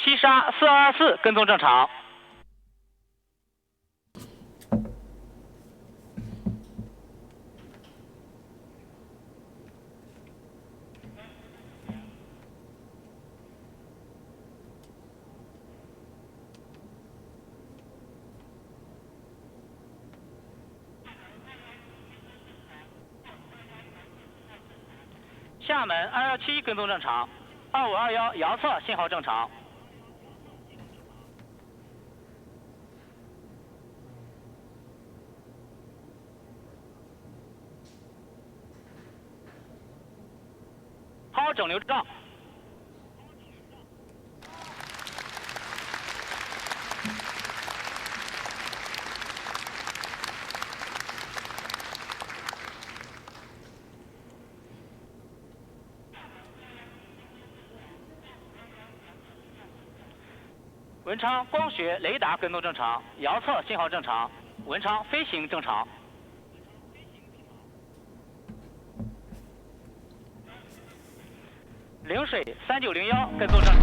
7杀424跟踪正常。厦门217跟踪正常，2521遥测信号正常。好整流障。文昌光学雷达跟踪正常，遥测信号正常，文昌飞行正常。陵水3901跟踪正常。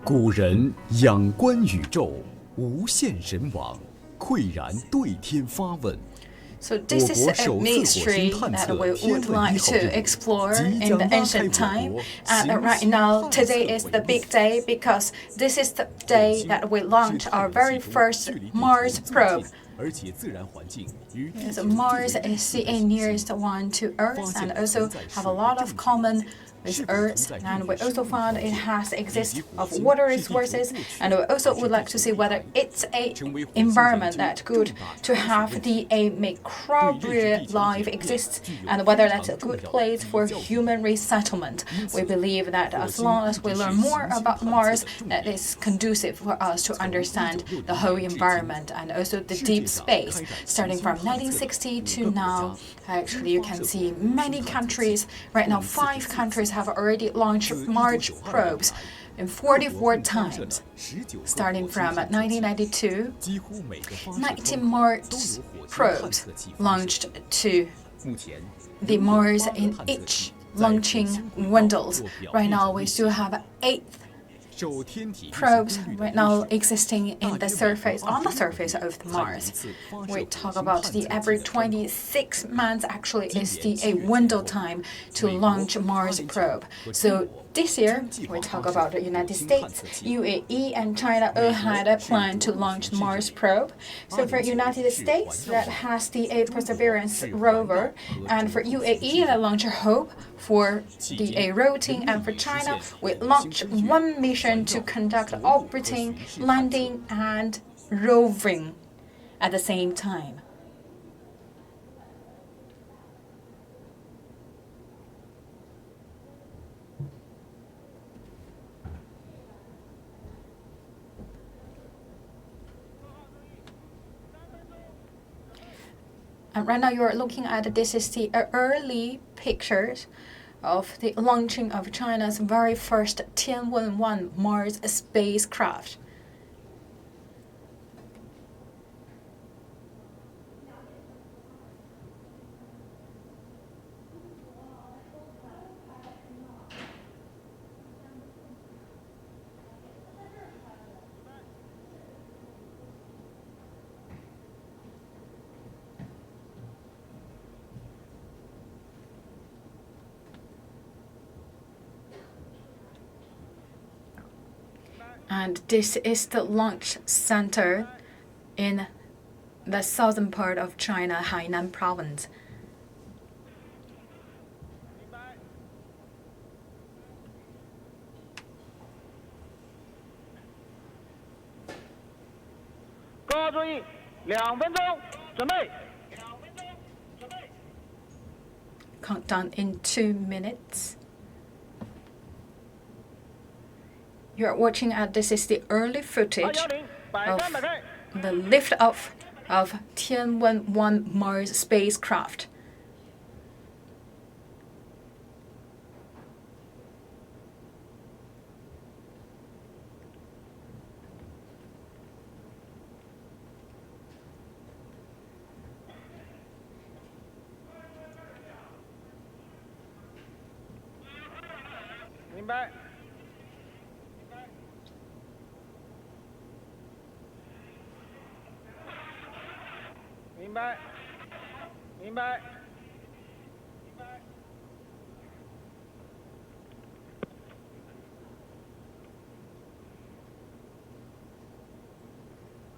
古人仰观宇宙，无限神往，喟然对天发问。So this is a mystery that we would like to explore in the ancient time. And right now, today is the big day because this is the day that we launched our very first Mars probe. So Mars is the nearest one to Earth and also have a lot of common with Earth, and we also found it has exists of water resources, and we also would like to see whether it's a environment that's good to have the microbial life exists, and whether that's a good place for human resettlement. We believe that as long as we learn more about Mars, that is conducive for us to understand the whole environment and also the deep space. Starting from 1960 to now, actually you can see many countries, right now 5 countries have already launched Mars probes in 44 times. Starting from 1992, 19 Mars probes launched to the Mars in each launching windows. Right now we still have 8 probes right now existing in the surface, on the surface of Mars. We talk about the every 26 months actually is a window time to launch Mars probe. So this year, we talk about the United States, UAE, and China all had a plan to launch Mars probe. So for United States, that has the Perseverance rover, and for UAE, the launcher Hope for the routine, and for China, we launched one mission to conduct orbiting, landing, and roving at the same time. And right now you are looking at this is the early pictures of the launching of China's very first Tianwen-1 Mars spacecraft. And this is the launch center in the southern part of China, Hainan Province. Countdown in 2 minutes. You're watching at this is the early footage of the liftoff of Tianwen-1 Mars spacecraft. 白。明白。明白。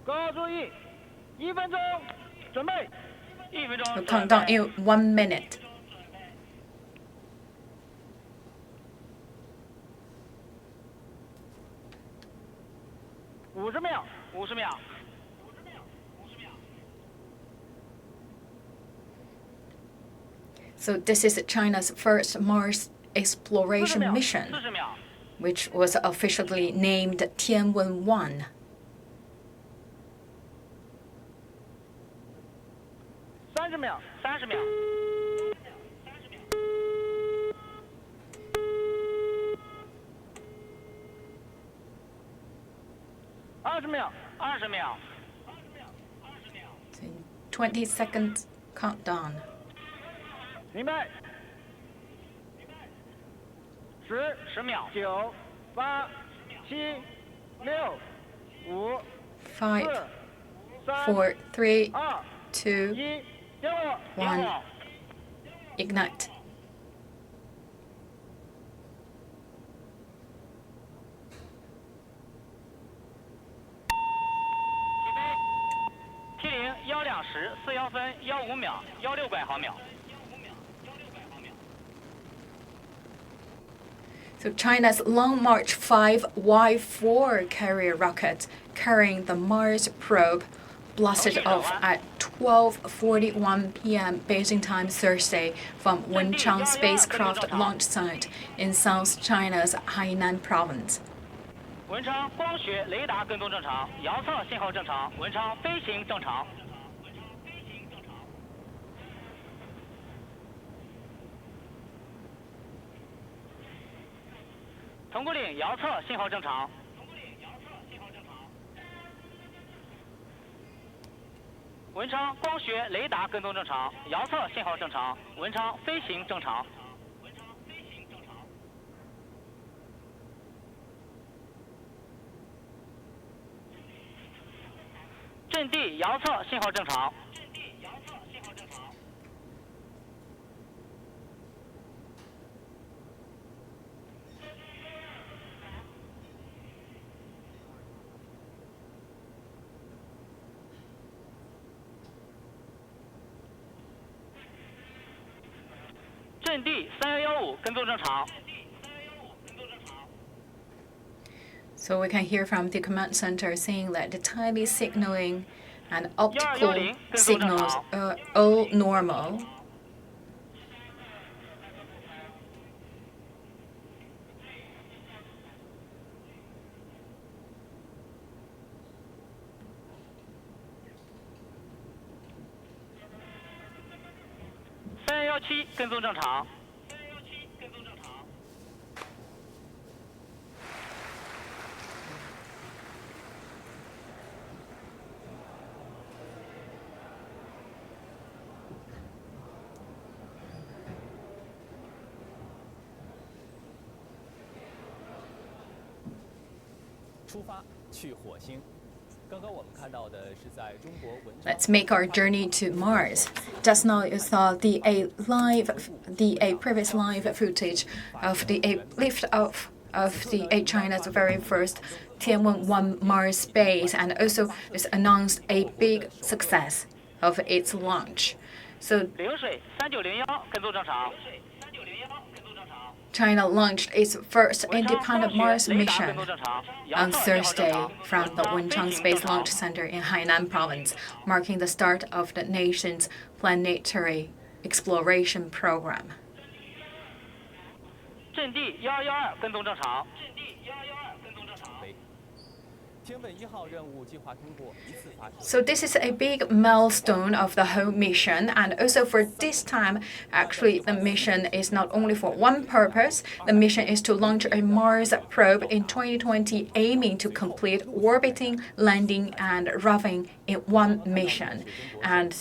各位注意，1分钟，准备。1分钟 We'll 准 count 备 down in 1 minute. 50秒，50秒。So this is China's first Mars exploration 40秒 mission, ，40秒。 which was officially named Tianwen-1. 30秒，30秒。20秒，20秒。 So 20 seconds countdown. 明白。10秒。 9、8、7、6、5、 5, 4、 4, 3, 2、 2, 1，点火。 1. Ignite. T0 1:20 41分15秒1600毫秒。 So China's Long March 5 Y4 carrier rocket carrying the Mars probe blasted off at 12:41 p.m. Beijing time Thursday from Wenchang Spacecraft Launch Center in South China's Hainan Province. 文昌光学雷达跟踪正常，遥测信号正常，文昌飞行正常。同归岭遥测信号正常。文昌光学雷达跟踪正常，遥测信号正常，文昌飞行正常。阵地遥测信号正常。阵地3115跟踪正常。 So we can hear from the command center saying that the timing signaling and optical signals are all normal.3117跟踪正常。 Let's make our journey to Mars. Just now you saw the previous live footage of the liftoff of the China's very first Tianwen-1 Mars base, and also it's announced a big success of its launch. So 流水3901跟踪正常。 China launched its first independent Mars mission on Thursday from the Wenchang Space Launch Center in Hainan Province, marking the start of the nation's planetary exploration program. 阵地112跟踪正常。So this is a big milestone of the whole mission, and also for this time, actually the mission is not only for one purpose. The mission is to launch a Mars probe in 2020, aiming to complete orbiting, landing, and roughing in one mission. And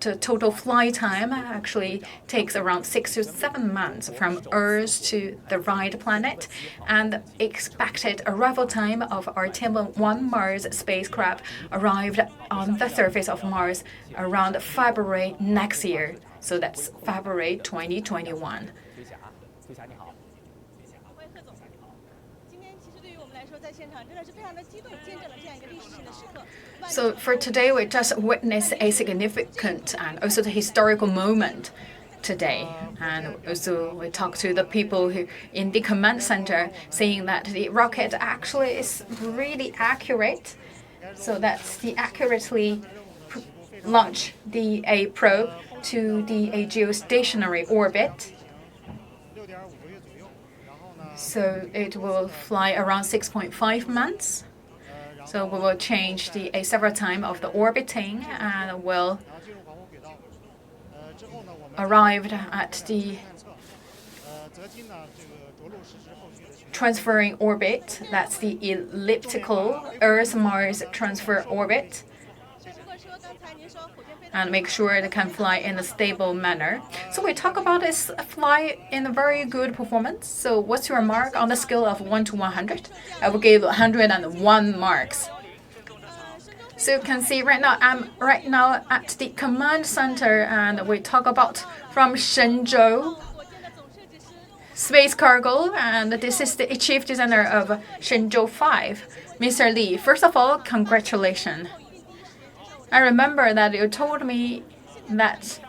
the total flight time actually takes around 6 to 7 months from Earth to the right planet, and expected arrival time of our Tianwen-1 Mars spacecraft arrived on the surface of Mars around February next year. So that's February 2021. So for today, we just witnessed a significant and also the historical moment today. And also we talked to the people who in the command center, saying that the rocket actually is really accurate. So that's the accurately launch the A probe to the geostationary orbit. So it will fly around 6.5 months. So we will change the several times of the orbiting and will arrive at the transferring orbit. That's the elliptical Earth-Mars transfer orbit. And make sure it can fly in a stable manner. So we talk about this fly in a very good performance. So what's your mark on the scale of 1 to 100? I will give 101 marks. So you can see right now, I'm right now at the command center, and we talk about from Shenzhou Space Cargo, and this is the chief designer of Shenzhou 5, Mr. Li. First of all, congratulations. I remember that you told me that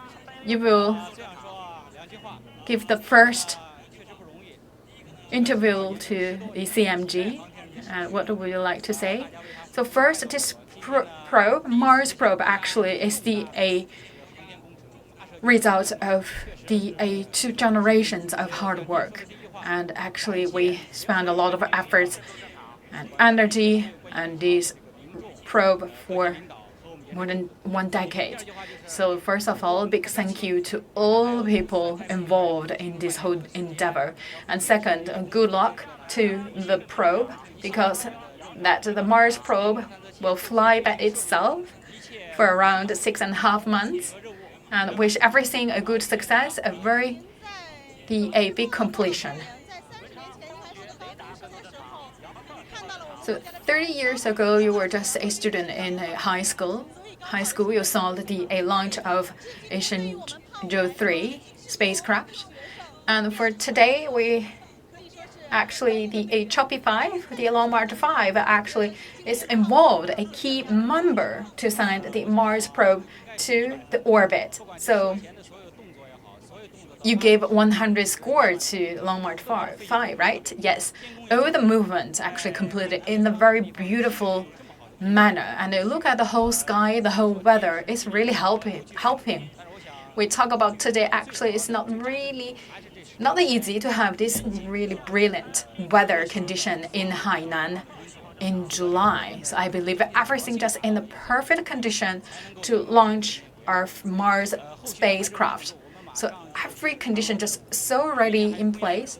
you will give the first interview to the CMG. What would you like to say? So first, this probe, Mars probe, actually is the result of the 2 generations of hard work. And actually, we spent a lot of efforts and energy on this probe for more than 1 decade. So first of all, big thank you to all people involved in this whole endeavor. And second, good luck to the probe, because that the Mars probe will fly by itself for around 6.5 months, and wish everything a good success, a big completion. So 30 years ago, you were just a student in high school. You saw the launch of a Shenzhou 3 spacecraft. And for today, the Choppy 5, the Long March 5, actually is involved, a key member to send the Mars probe to the orbit. So you gave 100 score to Long March 5, right? Yes. All the movements actually completed in a very beautiful manner. And you look at the whole sky, the whole weather, it's really helping. We talk about today, actually, it's not easy to have this really brilliant weather condition in Hainan in July. So I believe everything just in the perfect condition to launch our Mars spacecraft. So every condition just so ready in place.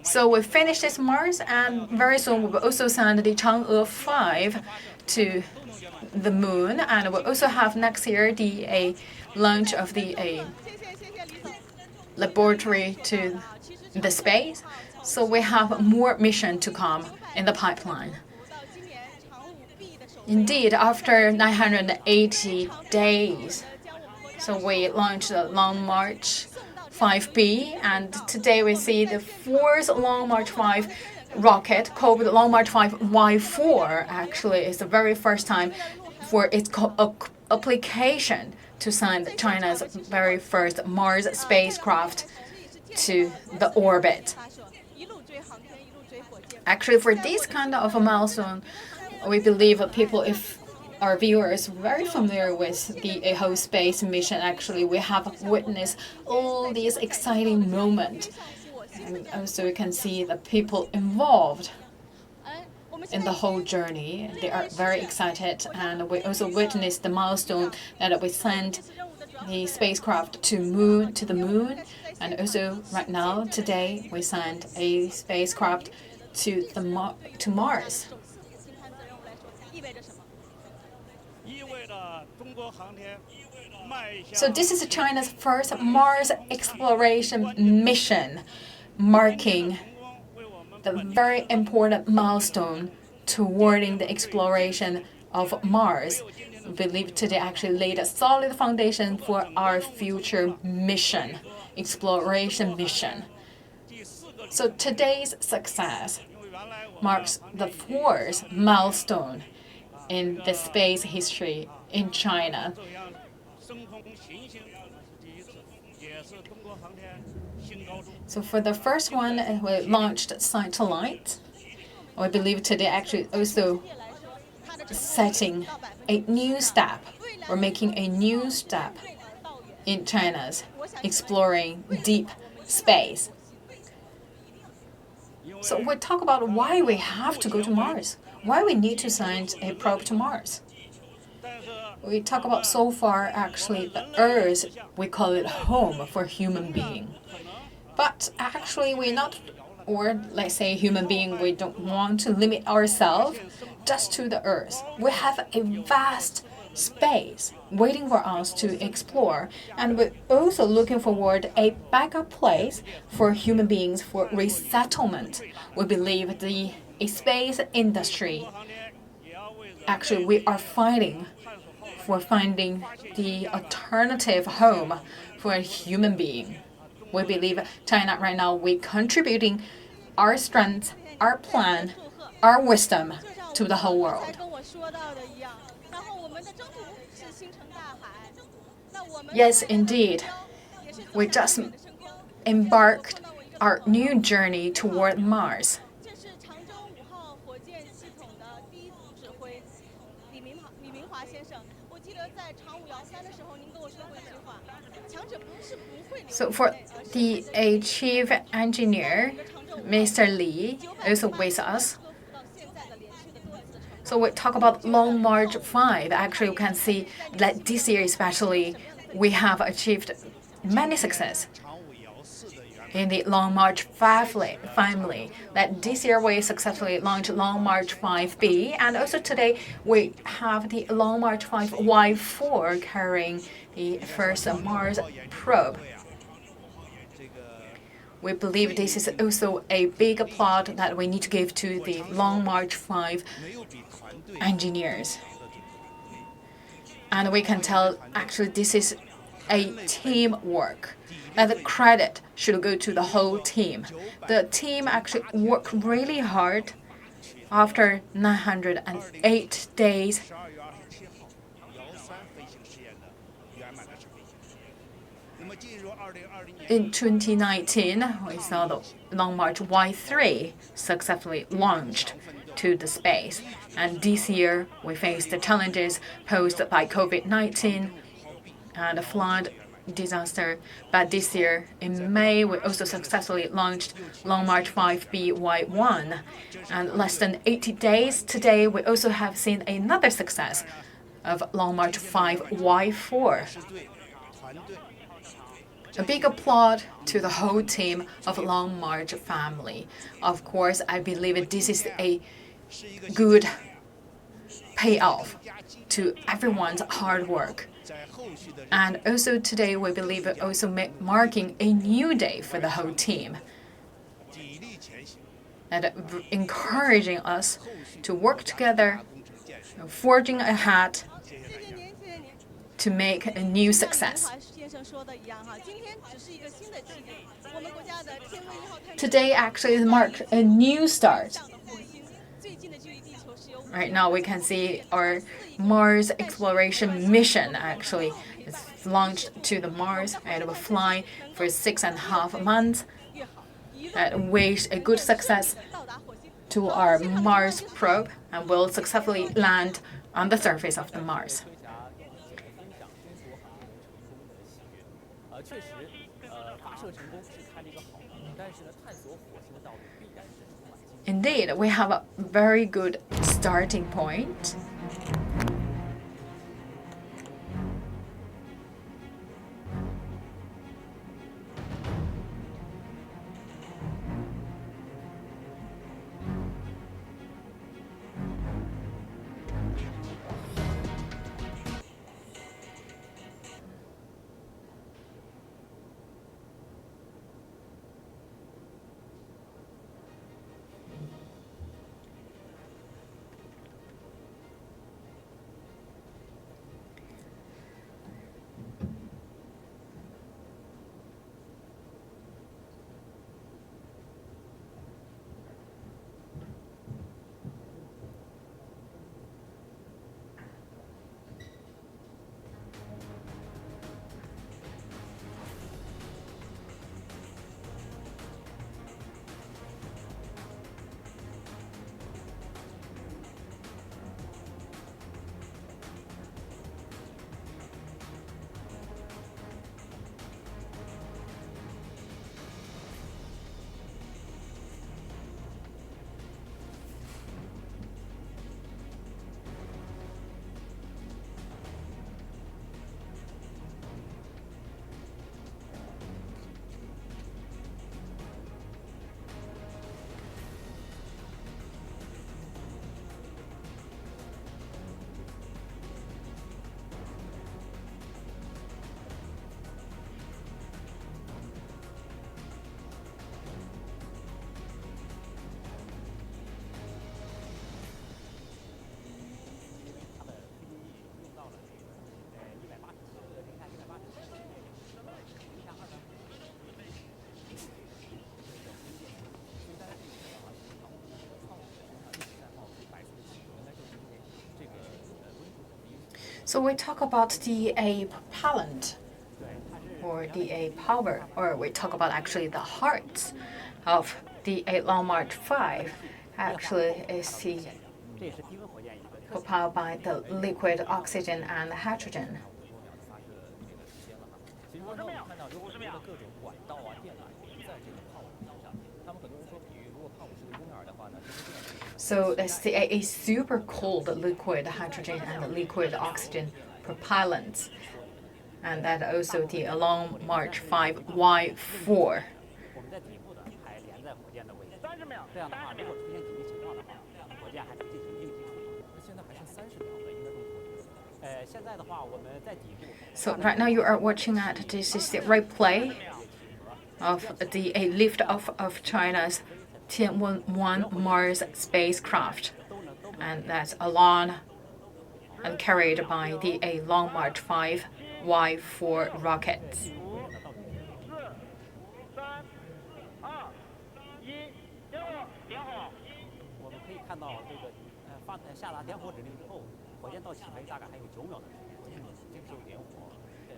So we finished this Mars, and very soon we will also send the Chang'e 5 to the moon, and we'll also have next year the launch of the laboratory to the space. So we have more mission to come in the pipeline. Indeed, after 980 days, so we launched the Long March 5B, and today we see the 4th Long March 5 rocket called the Long March 5 Y4. Actually, it's the very first time for its application to send China's very first Mars spacecraft to the orbit. Actually, for this kind of a milestone, we believe people, if our viewers are very familiar with the whole space mission, actually, we have witnessed all these exciting moments. And also you can see the people involved. in the whole journey. They are very excited, and we also witnessed the milestone that we sent the spacecraft to the moon, and also right now today we sent a spacecraft to Mars. So this is China's first Mars exploration mission, marking the very important milestone towarding the exploration of Mars. We believe today actually laid a solid foundation for our future mission, exploration mission. So today's success marks the fourth milestone in the space history in China. So for the first one, we launched satellite. We believe today actually also setting a new step, or making a new step in China's exploring deep space. So we talk about why we have to go to Mars, why we need to send a probe to Mars. We talk about so far actually the Earth, we call it home for human being. But actually we're not, or let's say human being, we don't want to limit ourselves just to the Earth. We have a vast space waiting for us to explore, and we're also looking forward a backup place for human beings for resettlement. We believe the space industry, actually we are fighting for finding the alternative home for a human being. We believe China right now, we're contributing our strength, our plan, our wisdom to the whole world. Yes, indeed. We just embarked our new journey toward Mars. So for the chief engineer, Mr. Li, also with us. So we talk about Long March 5. Actually, you can see that this year especially, we have achieved many success in the Long March family. That this year we successfully launched Long March 5B, and also today we have the Long March 5Y4 carrying the first Mars probe. We believe this is also a big applaud that we need to give to the Long March 5 engineers. And we can tell actually this is a teamwork. And the credit should go to the whole team. The team actually worked really hard after 908 days. In 2019, we saw the Long March Y3 successfully launched to the space. And this year, we faced the challenges posed by COVID-19 and the flood disaster. But this year, in May, we also successfully launched Long March 5B-Y1. And less than 80 days today, we also have seen another success of Long March 5Y4. A big applaud to the whole team of Long March family. Of course, I believe this is a good payoff to everyone's hard work. And also today, we believe it also marking a new day for the whole team, and encouraging us to work together, forging ahead to make a new success. Today actually marked a new start. Right now we can see our Mars exploration mission actually is launched to the Mars, and it will fly for 6.5 months. And wish a good success to our Mars probe, and will successfully land on the surface of the Mars. indeed, we have a very good starting point. So we talk about the propellant or the power, or we talk about actually the heart of the Long March 5. Actually, is the propelled by the liquid oxygen and hydrogen. So that's a super cold liquid hydrogen and liquid oxygen propellants. And that also the Long March 5 Y4. So right now you are watching at this is the replay of the liftoff of China's Tianwen-1 Mars spacecraft, and that's along and carried by the Long March 5 Y4 rockets.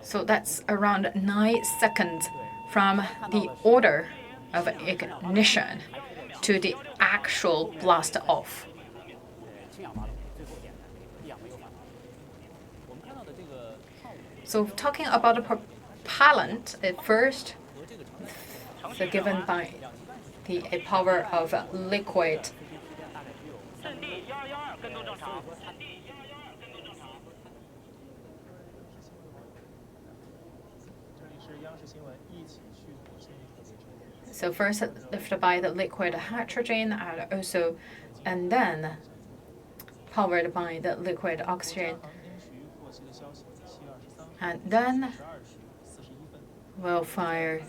So that's around 9 seconds from the order of ignition to the actual blast off. So talking about the propellant, at first, so given by the power of liquid. So first lifted by the liquid hydrogen and then powered by the liquid oxygen. And then we'll fire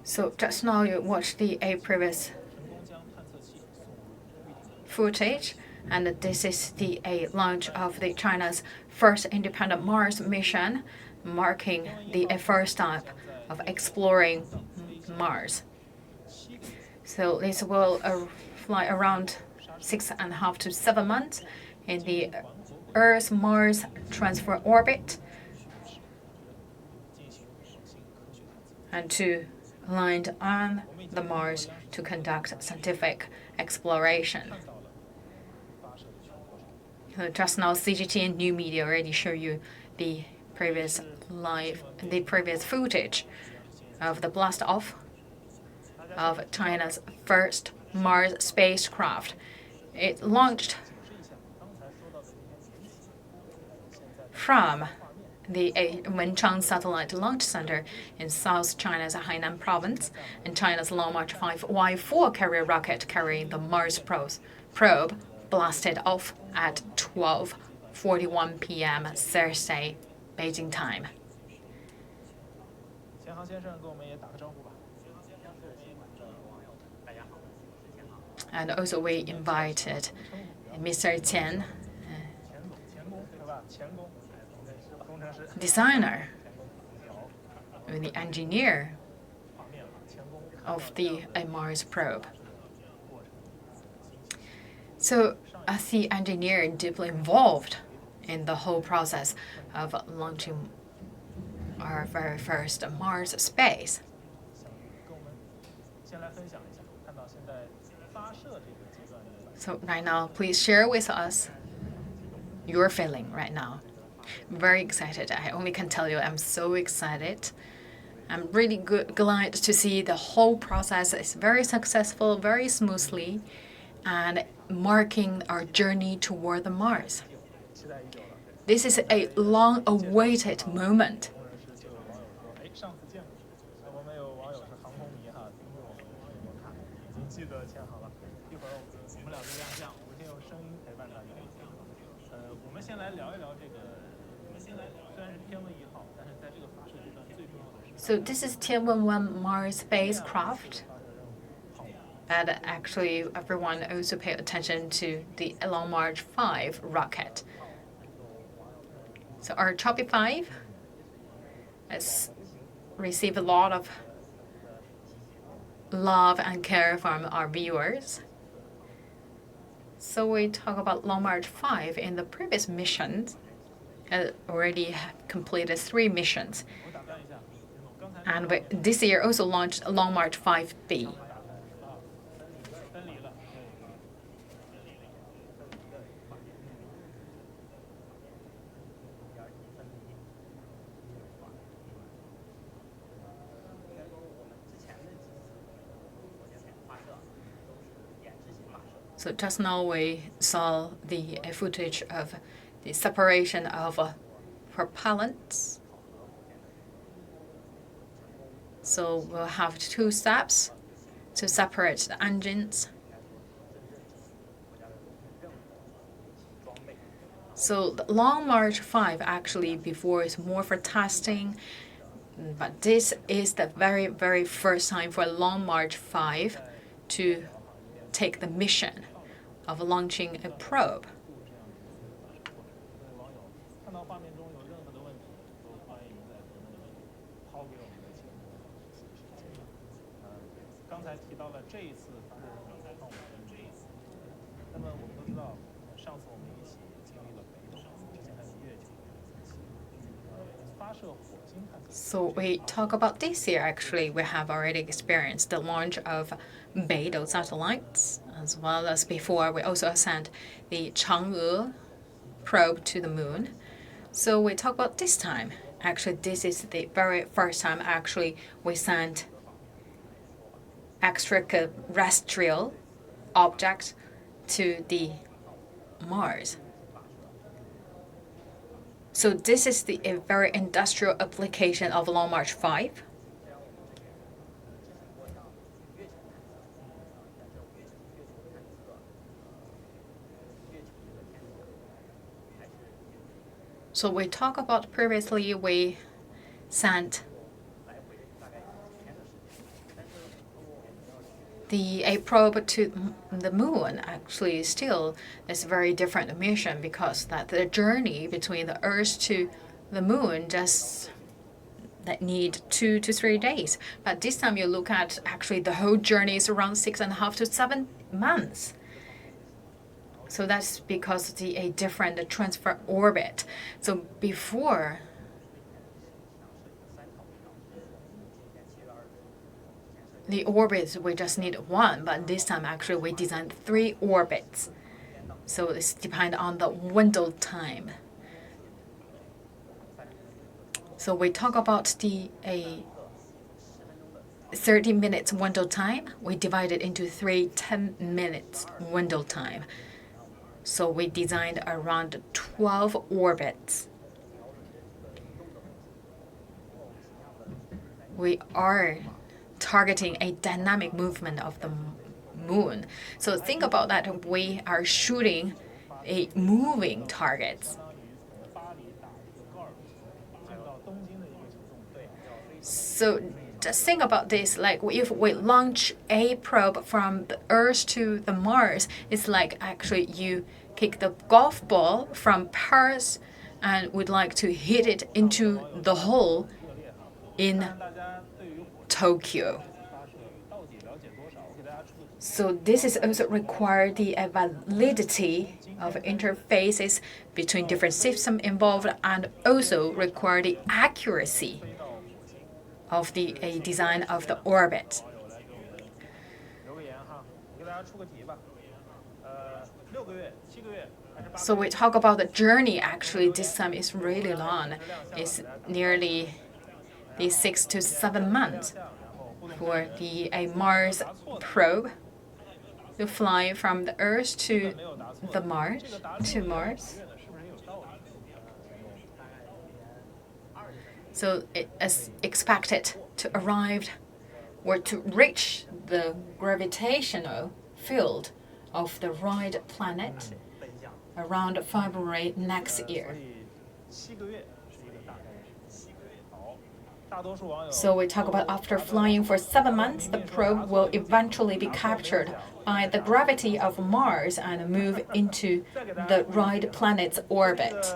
So just now you watched the previous footage, and this is the launch of the China's first independent Mars mission, marking the first step of exploring Mars. So this will fly around 6.5 to 7 months in the Earth-Mars transfer orbit, and to land on the Mars to conduct scientific exploration. Just now, CGTN New Media already showed you the previous footage of the blast off of China's first Mars spacecraft. It launched from the Wenchang Satellite Launch Center in South China's Hainan Province, and China's Long March 5 Y4 carrier rocket carrying the Mars probe blasted off at 12:41 p.m. Thursday, Beijing time. And also we invited Mr. Tian, designer, the engineer of the Mars probe. So as the engineer deeply involved in the whole process of launching our very first Mars space. So right now, please share with us your feeling right now. I'm very excited. I only can tell you I'm so excited. I'm really glad to see the whole process is very successful, very smoothly, and marking our journey toward the Mars. This is a long-awaited moment. So this is Tianwen-1 Mars spacecraft. And actually, everyone also pay attention to the Long March 5 rocket. So our Choppy 5 has received a lot of love and care from our viewers. So we talk about Long March 5 in the previous missions. Already completed 3 missions. And this year also launched Long March 5B. So just now we saw the footage of the separation of propellants. So we'll have 2 steps to separate the engines. So the Long March 5 actually before is more for testing, but this is the very, very first time for Long March 5 to take the mission of launching a probe. So we talk about this year, actually, we have already experienced the launch of Beidou satellites, as well as before we also sent the Chang'e probe to the moon. So we talk about this time. Actually, this is the very first time actually we sent extraterrestrial objects to the Mars. So this is a very industrial application of Long March 5. So we talked about previously we sent a probe to the moon. Actually still is a very different mission because that the journey between the Earth to the moon just that need 2 to 3 days. But this time you look at actually the whole journey is around 6.5 to 7 months. So that's because of a different transfer orbit. So before the orbits, we just need 1, but this time actually we designed 3 orbits. So it's depend on the window time. So we talk about the 30 minutes window time. We divide it into 3 10 minutes window time. So we designed around 12 orbits. We are targeting a dynamic movement of the moon. So think about that. We are shooting a moving target. So just think about this, like if we launch a probe from the Earth to the Mars, it's like actually you kick the golf ball from Paris and would like to hit it into the hole in Tokyo. So this is also require the validity of interfaces between different systems involved, and also require the accuracy of the design of the orbit. So we talk about the journey. Actually, this time is really long. It's nearly 6 to 7 months for the Mars probe to fly from the Earth to the Mars. So it is expected to arrive or to reach the gravitational field of the red planet around February next year. So we talk about after flying for 7 months, the probe will eventually be captured by the gravity of Mars and move into the red planet's orbit.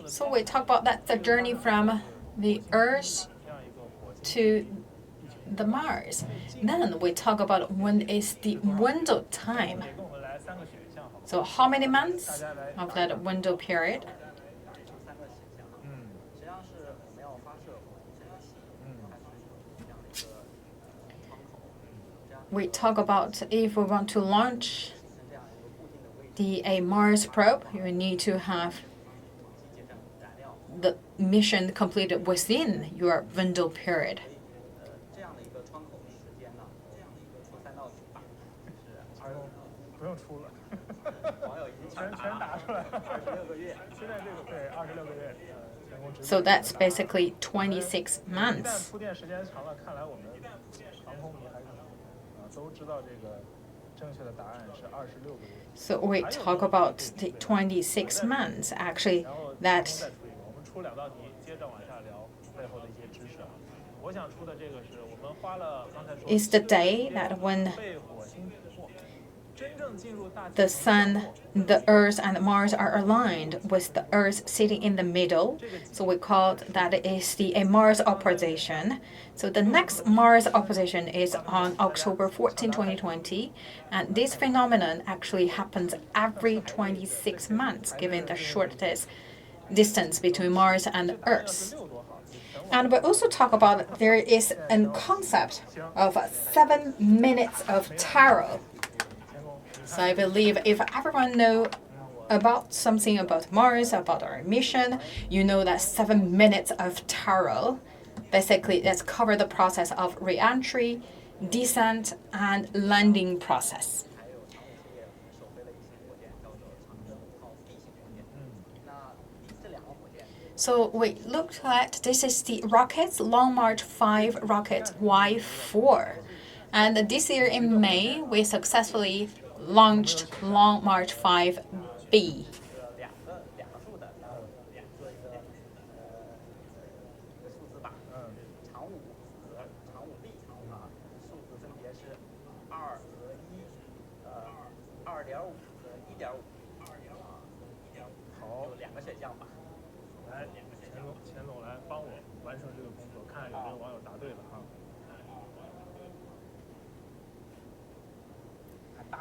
So we talk about that the journey from the Earth to the Mars. Then we talk about when is the window time. So how many months of that window period? We talk about if we want to launch the Mars probe, you need to have the mission completed within your window period. So that's basically 26 months. So we talk about the 26 months. Actually, that is the day that when the Sun, the Earth, and Mars are aligned, with the Earth sitting in the middle. So we call that is the Mars opposition. So the next Mars opposition is on October 14, 2020. And this phenomenon actually happens every 26 months, given the shortest distance between Mars and Earth. And we also talk about there is a concept of 7 minutes of tarot. So I believe if everyone knows about something about Mars, about our mission, you know that 7 minutes of tarot, basically that's cover the process of re-entry, descent, and landing process. So we looked at, this is the rockets, Long March 5 rocket Y4. And this year in May, we successfully launched Long March 5B.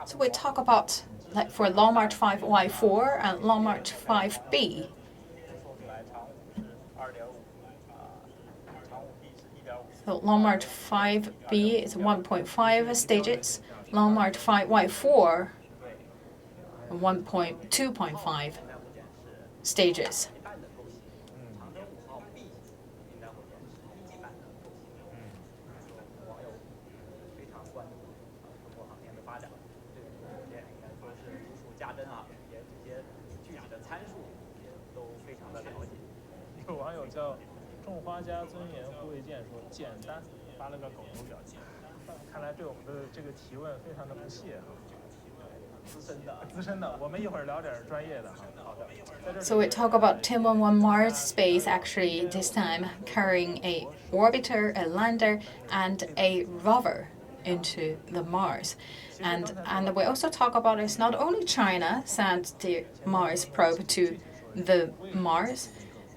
So we talk about, like for Long March 5 Y4 and Long March 5B. So Long March 5B is 1.5 stages. Long March 5 Y4 2.5 stages. So we talk about Tianwen-1 Mars space actually this time carrying a orbiter, a lander, and a rover into the Mars. And we also talk about it's not only China sent the Mars probe to the Mars.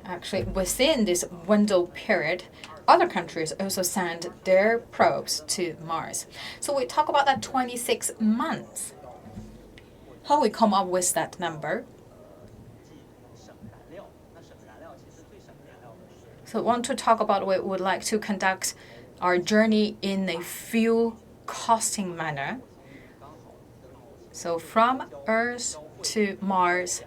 Actually, within this window period, other countries also send their probes to Mars. So we talk about that 26 months. How we come up with that number? So I want to talk about we would like to conduct our journey in a fuel costing manner. So from Earth to Mars,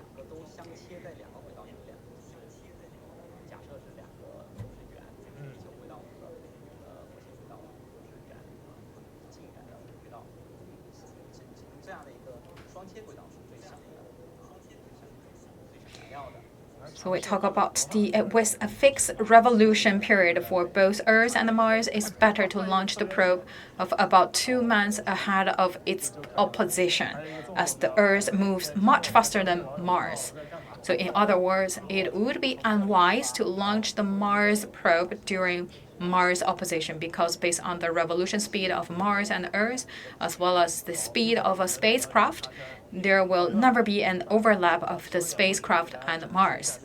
so we talk about with a fixed revolution period for both Earth and Mars, it's better to launch the probe of about 2 months ahead of its opposition, as the Earth moves much faster than Mars. So in other words, it would be unwise to launch the Mars probe during Mars opposition because based on the revolution speed of Mars and Earth, as well as the speed of a spacecraft, there will never be an overlap of the spacecraft and Mars.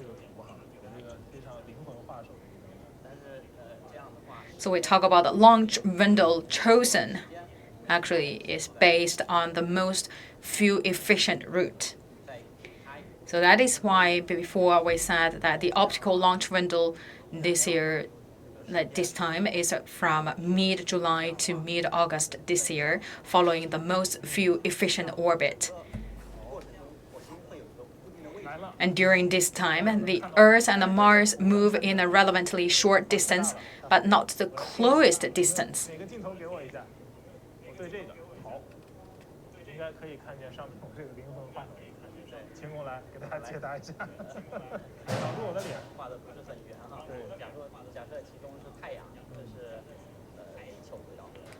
So we talk about the launch window chosen actually is based on the most fuel-efficient route. So that is why before we said that the optical launch window this year, this time, is from mid-July to mid-August this year, following the most fuel-efficient orbit. And during this time, the Earth and Mars move in a relevantly short distance, but not the closest distance.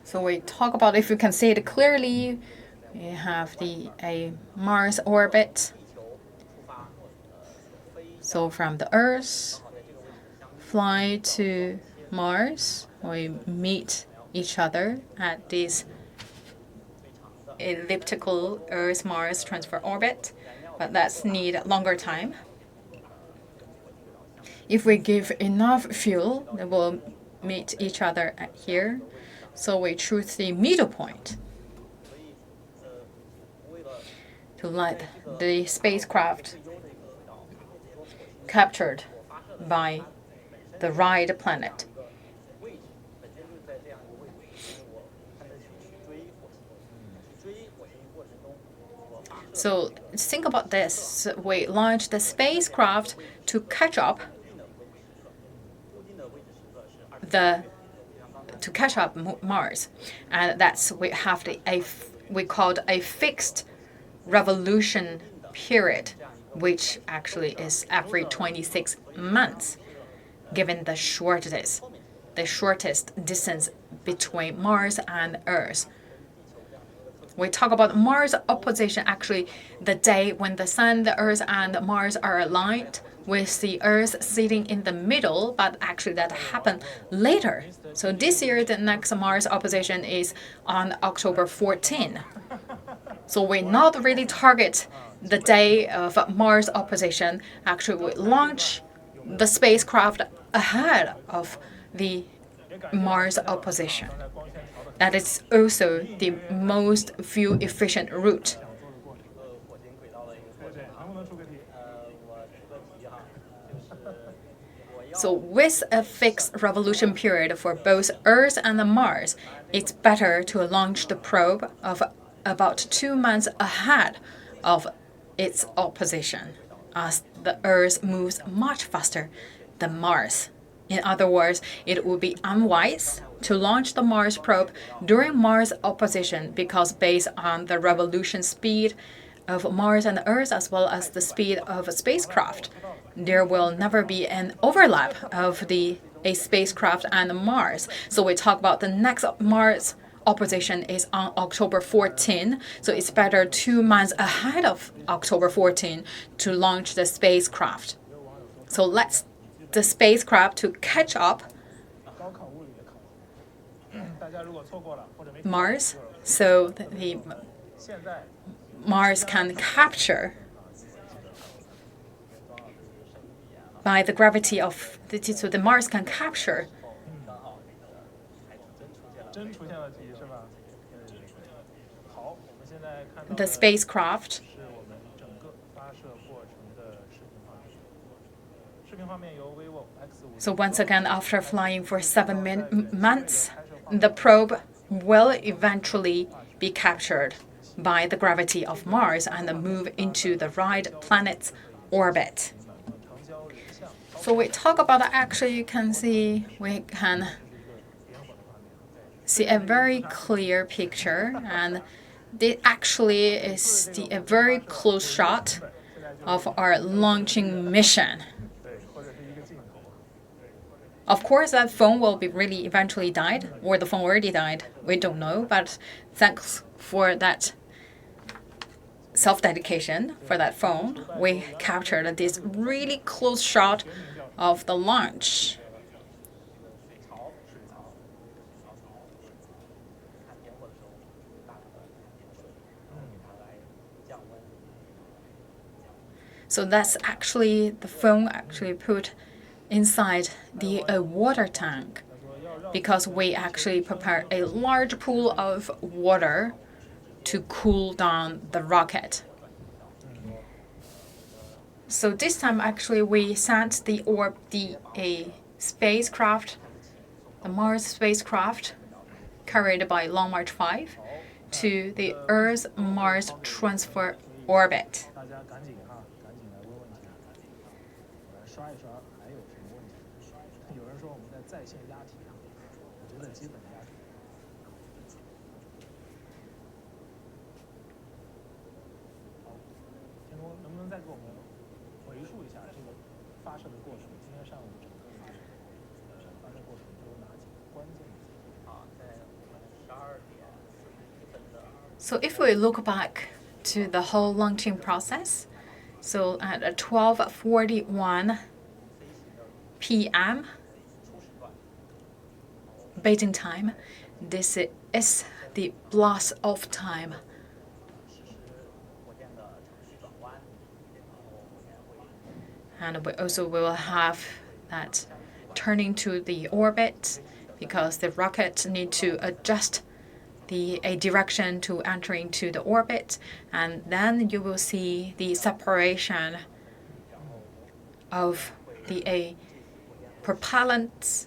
So we talk about, if you can see it clearly, we have a Mars orbit. So from the Earth, fly to Mars, we meet each other at this elliptical Earth-Mars transfer orbit, but that's need longer time. If we give enough fuel, they will meet each other at here. So we choose the middle point to let the spacecraft captured by the right planet. So think about this. We launched the spacecraft to catch up Mars, and that's we called a fixed revolution period, which actually is every 26 months, given the shortest distance between Mars and Earth. We talk about Mars opposition, actually the day when the Sun, the Earth, and Mars are aligned, with the Earth sitting in the middle, but actually that happened later. So this year, the next Mars opposition is on October 14. So we not really target the day of Mars opposition. Actually, we launch the spacecraft ahead of the Mars opposition. That is also the most fuel-efficient route. So with a fixed revolution period for both Earth and Mars, it's better to launch the probe of about 2 months ahead of its opposition as the Earth moves much faster than Mars. In other words, it would be unwise to launch the Mars probe during Mars opposition because based on the revolution speed of Mars and Earth as well as the speed of a spacecraft, there will never be an overlap of a spacecraft and Mars. So we talk about the next Mars opposition is on October 14. So it's better 2 months ahead of October 14 to launch the spacecraft. So let's the spacecraft to catch up Mars, so the Mars can capture by the gravity of so the Mars can capture the spacecraft. So once again, after flying for 7 months, the probe will eventually be captured by the gravity of Mars and move into the right planet's orbit. So we talk about actually you can see we can see a very clear picture, and this actually is a very close shot of our launching mission. Of course, that phone will be really eventually died, or the phone already died. We don't know, but thanks for that self-dedication for that phone, we captured this really close shot of the launch. So that's actually the phone actually put inside the water tank because we actually prepared a large pool of water to cool down the rocket. So this time actually we sent the spacecraft, the Mars spacecraft carried by Long March 5 to the Earth-Mars transfer orbit. So if we look back to the whole launching process, so at 12:41 p.m. Beijing time, this is the blast off time. And we also will have that turning to the orbit because the rocket need to adjust a direction to enter into the orbit, and then you will see the separation of the propellants,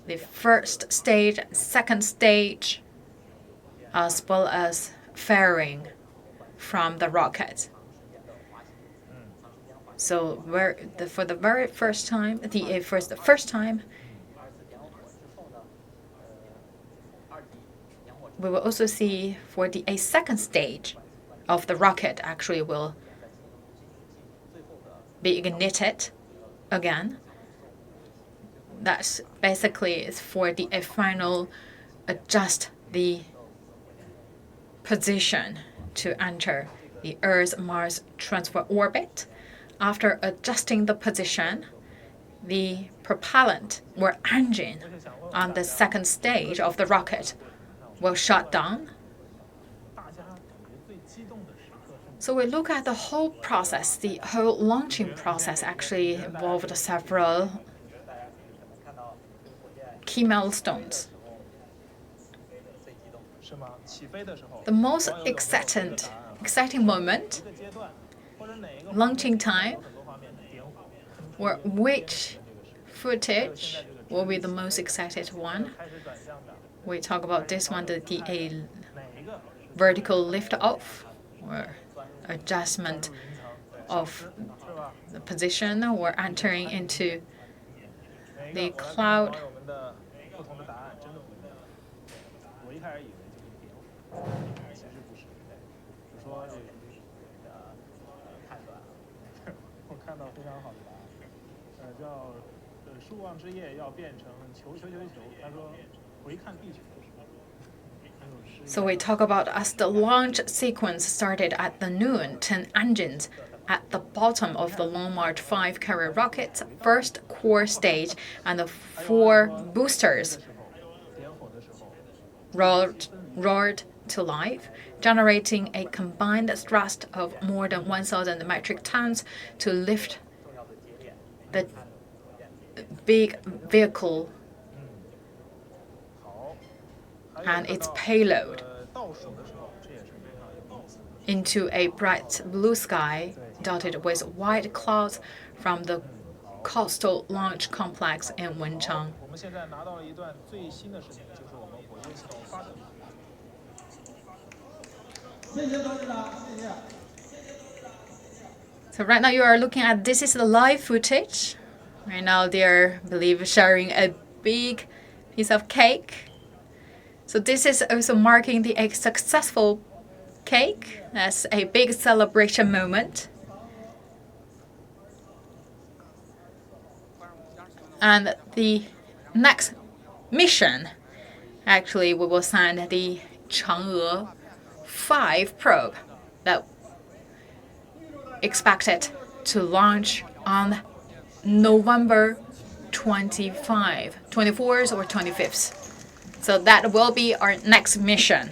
the first stage, second stage, as well as fairing from the rocket. So for the very first time, we will also see for a second stage of the rocket actually will be ignited again. That's basically is for the final adjust the position to enter the Earth-Mars transfer orbit. After adjusting the position, the propellant or engine on the second stage of the rocket will shut down. So we look at the whole process. The whole launching process actually involved several key milestones. The most exciting moment, launching time, or which footage will be the most excited one. We talk about this one, the vertical lift off, or adjustment of the position or entering into the cloud. So we talk about as the launch sequence started at the noon, 10 engines at the bottom of the Long March 5 carrier rocket's first core stage and the 4 boosters roared to life, generating a combined thrust of more than 1,000 metric tons to lift the big vehicle and its payload into a bright blue sky dotted with white clouds from the coastal launch complex in Wenchang. So right now you are looking at, this is the live footage. Right now they are, I believe, sharing a big piece of cake. So this is also marking a successful cake. That's a big celebration moment. And the next mission, actually, we will send the Chang'e 5 probe that expected to launch on November 24th or 25th. So that will be our next mission.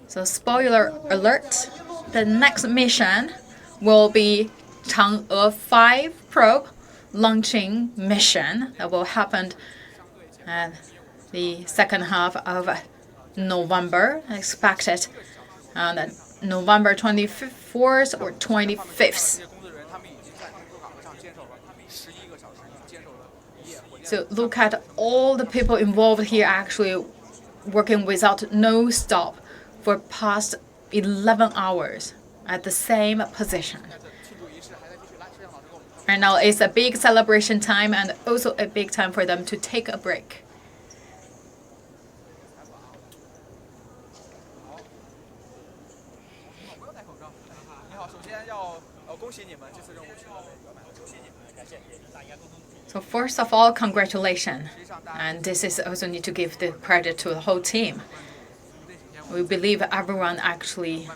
So spoiler alert, the next mission will be Chang'e 5 probe launching mission that will happen the second half of November, expected on November 24th or 25th. So look at all the people involved here actually working without no stop for past 11 hours at the same position. Right now it's a big celebration time and also a big time for them to take a break. So first of all, congratulations. And this is also need to give the credit to the whole team. We believe everyone actually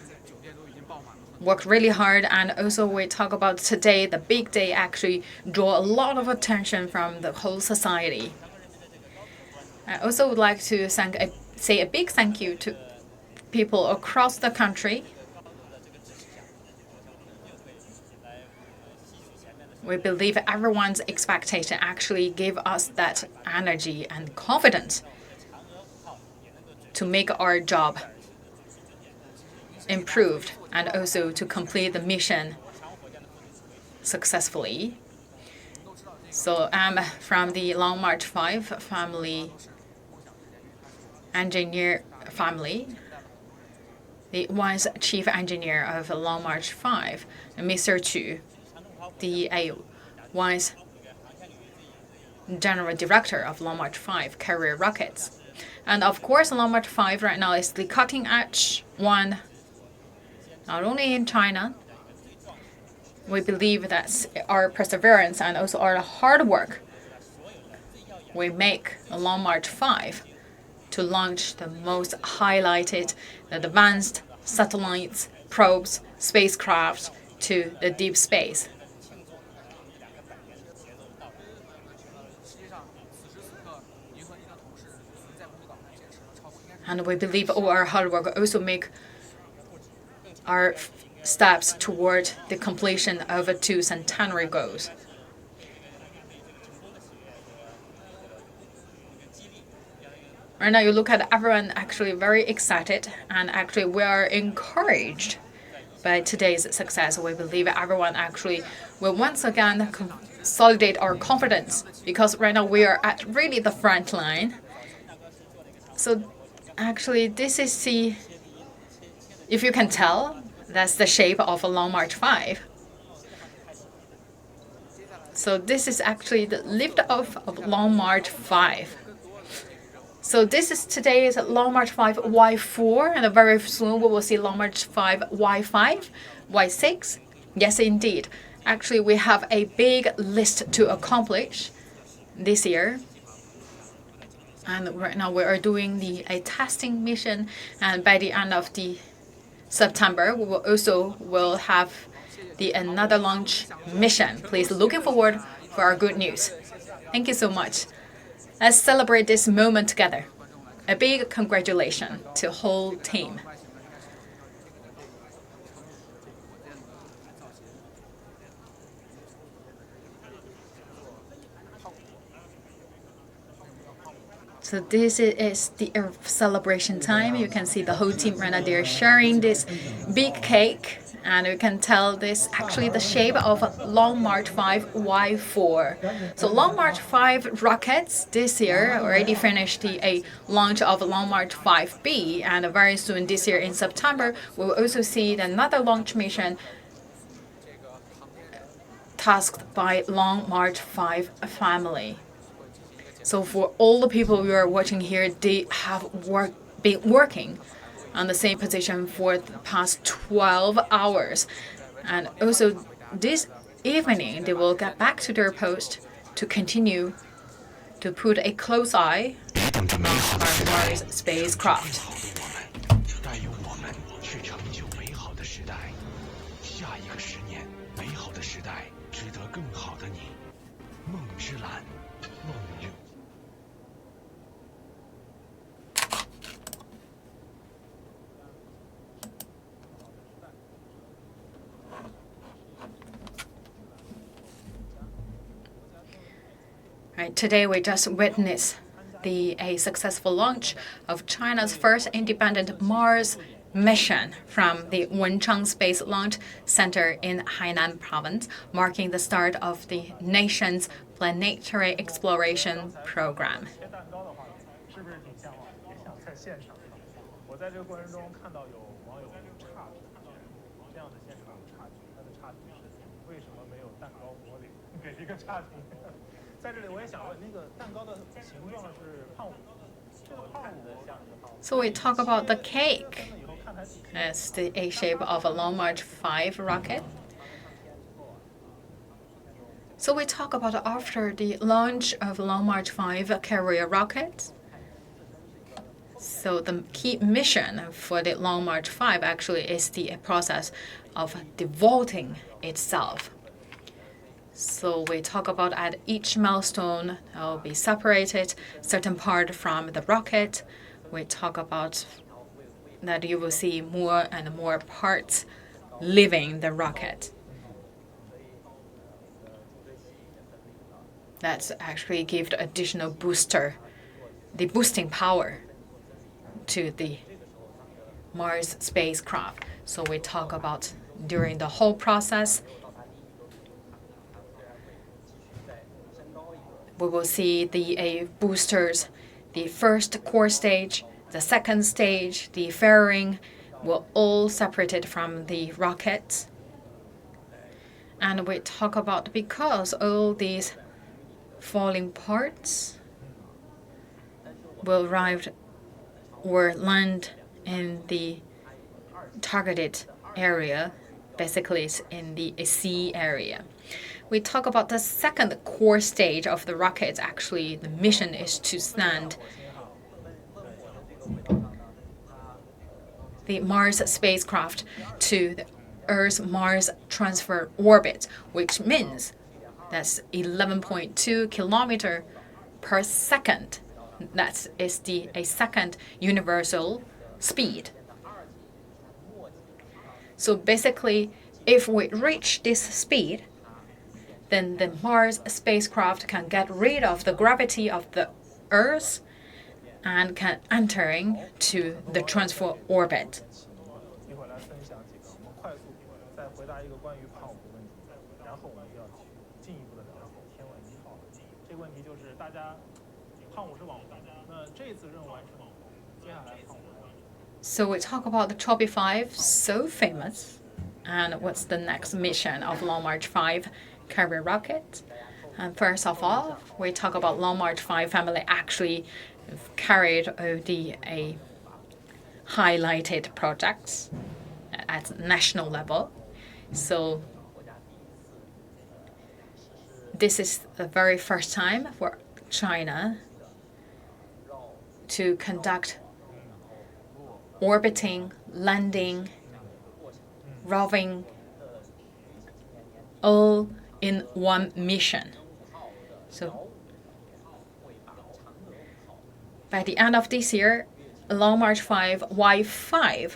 worked really hard, and also we talk about today, the big day actually draw a lot of attention from the whole society. I also would like to say a big thank you to people across the country. We believe everyone's expectation actually gave us that energy and confidence to make our job improved and also to complete the mission successfully. So I'm from the Long March 5 family, engineer family, the once chief engineer of Long March 5, Mr. Chu, the once general director of Long March 5 carrier rockets. And of course, Long March 5 right now is the cutting edge one, not only in China. We believe that our perseverance and also our hard work we make the Long March 5 to launch the most highlighted, the advanced satellites, probes, spacecraft to the deep space. And we believe all our hard work also make our steps toward the completion of 2 centenary goals. Right now you look at everyone actually very excited, and actually we are encouraged by today's success. We believe everyone actually will once again consolidate our confidence, because right now we are at really the front line. So actually, this is the, if you can tell, that's the shape of a Long March 5. So this is actually the lift-off of Long March 5. So this is today's Long March 5 Y4, and very soon we will see Long March 5 Y5, Y6. Yes, indeed. Actually, we have a big list to accomplish this year. And right now we are doing a testing mission, and by the end of the September, we will have another launch mission. Please looking forward for our good news. Thank you so much. Let's celebrate this moment together. A big congratulations to the whole team. So this is the celebration time. You can see the whole team right now. They're sharing this big cake, and you can tell this actually the shape of Long March 5 Y4. So Long March 5 rockets this year already finished a launch of Long March 5B, and very soon this year in September we will also see another launch mission tasked by Long March 5 family. So for all the people you are watching here, they have been working on the same position for the past 12 hours. And also this evening, they will get back to their post to continue to put a close eye on our Mars spacecraft. Right, today we just witnessed a successful launch of China's first independent Mars mission from the Wenchang Space Launch Center in Hainan Province, marking the start of the nation's planetary exploration program. So we talk about the cake as the A shape of a Long March 5 rocket. So we talk about after the launch of Long March 5 carrier rockets. So the key mission for the Long March 5 actually is the process of devaulting itself. So we talk about at each milestone, it will be separated certain part from the rocket. We talk about that you will see more and more parts leaving the rocket. That's actually give the additional booster, the boosting power to the Mars spacecraft. So we talk about during the whole process, we will see the boosters, the first core stage, the second stage, the fairing will all separated from the rockets. And we talk about because all these falling parts will arrive or land in the targeted area, basically it's in the sea area. We talk about the second core stage of the rocket. Actually, the mission is to send the Mars spacecraft to the Earth-Mars transfer orbit, which means that's 11.2 kilometers per second. That is a second universal speed. So basically, if we reach this speed, then the Mars spacecraft can get rid of the gravity of the Earth and can entering to the transfer orbit. So we talk about the Tropic 5, so famous. And what's the next mission of Long March 5 carrier rocket? And first of all, we talk about Long March 5 family actually carried a highlighted projects at national level. So this is the very first time for China to conduct orbiting, landing, roving, all in one mission. So by the end of this year, Long March 5 Y5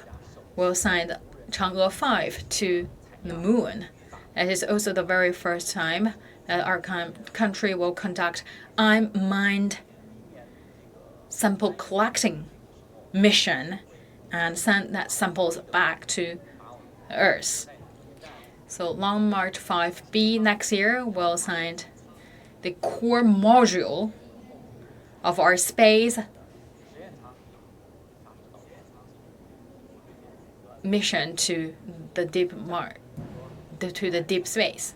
will send Chang'e 5 to the moon. That is also the very first time that our country will conduct unmanned sample collecting mission and send that samples back to Earth. So Long March 5B next year will send the core module of our space mission to the deep space.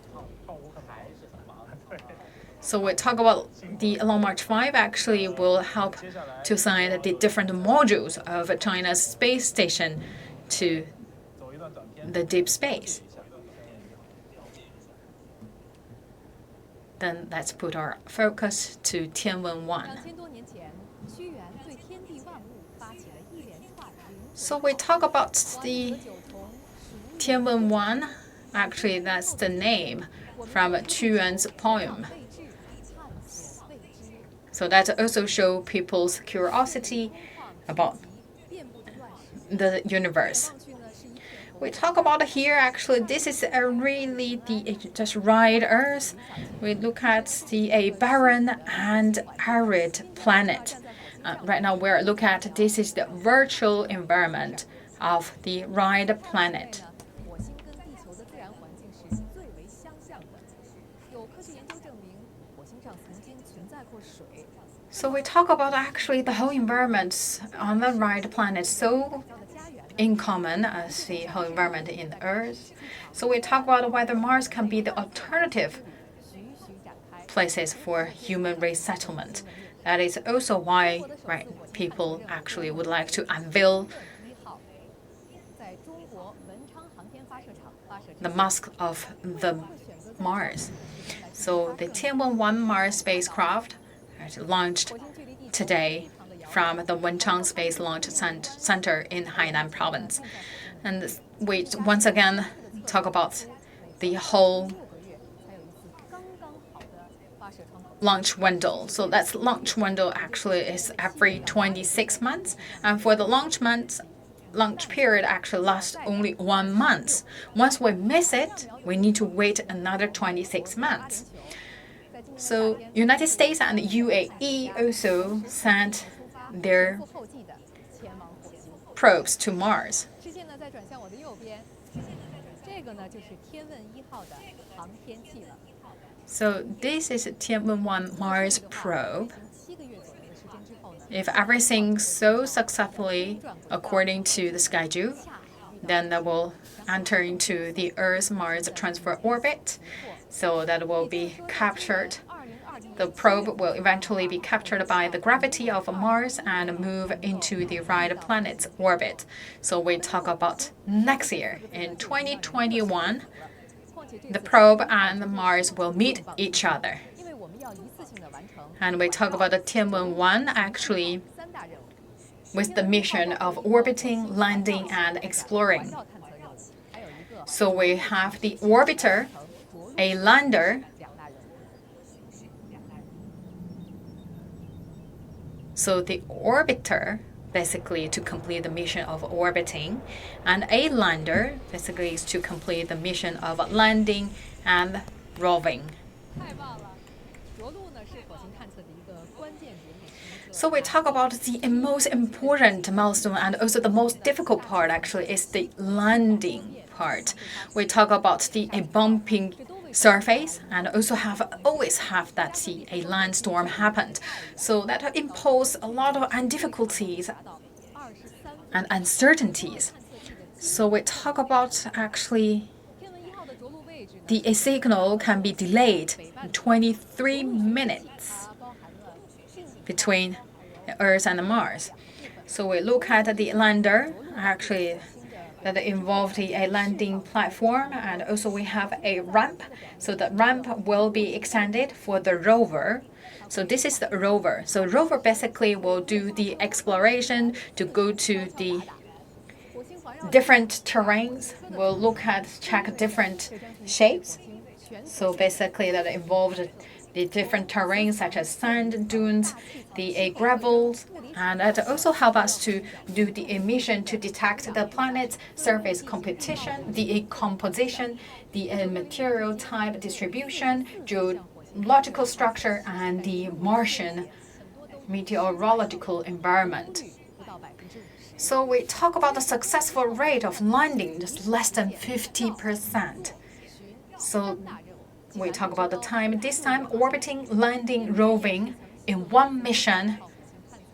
So we talk about the Long March 5 actually will help to send the different modules of China's space station to the deep space. Then let's put our focus to Tianwen-1. So we talk about the Tianwen-1. Actually, that's the name from Yuan's poem. So that also shows people's curiosity about the universe. We talk about here, actually, this is really just right Earth. We look at a barren and arid planet. Right now, we're looking at this is the virtual environment of the right planet. So we talk about actually the whole environment on the right planet so in common as the whole environment in the Earth. So we talk about whether Mars can be the alternative places for human race settlement. That is also why people actually would like to unveil the mask of the Mars. So the Tianwen-1 Mars spacecraft launched today from the Wenchang Space Launch Center in Hainan Province. And we once again talk about the whole launch window. So that's launch window actually is every 26 months. And for the launch period actually lasts only 1 month. Once we miss it, we need to wait another 26 months. So United States and UAE also sent their probes to Mars. So this is a Tianwen-1 Mars probe. If everything so successfully according to the schedule, then that will enter into the Earth-Mars transfer orbit. So that will be captured. The probe will eventually be captured by the gravity of Mars and move into the right planet's orbit. So we talk about next year, in 2021, the probe and Mars will meet each other. And we talk about the Tianwen-1 actually with the mission of orbiting, landing, and exploring. So we have the orbiter, a lander. So the orbiter basically to complete the mission of orbiting, and a lander basically is to complete the mission of landing and roving. So we talk about the most important milestone and also the most difficult part actually is the landing part. We talk about a bumping surface and also always have that a land storm happened. So that impose a lot of difficulties and uncertainties. So we talk about actually the signal can be delayed 23 minutes between the Earth and Mars. So we look at the lander, actually that involved a landing platform, and also we have a ramp. So the ramp will be extended for the rover. So this is the rover. So rover basically will do the exploration to go to the different terrains. We'll check different shapes. So basically that involved the different terrains such as sand dunes, the gravels, and it also help us to do the emission to detect the planet's surface composition, the material type distribution, geological structure, and the Martian meteorological environment. So we talk about the successful rate of landing, just less than 50%. So we talk about the time. This time, orbiting, landing, roving in one mission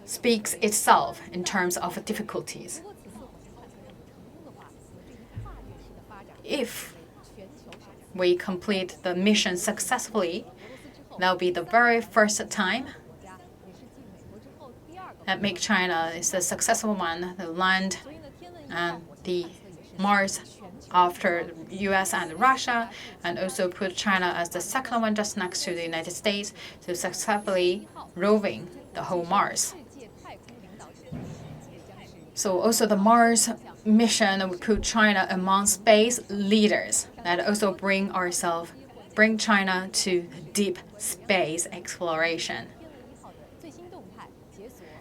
speaks itself in terms of difficulties. If we complete the mission successfully, that will be the very first time that make China is the successful one, the land and the Mars after US and Russia, and also put China as the second one just next to the United States, to successfully roving the whole Mars. So also the Mars mission would put China among space leaders that also bring China to deep space exploration.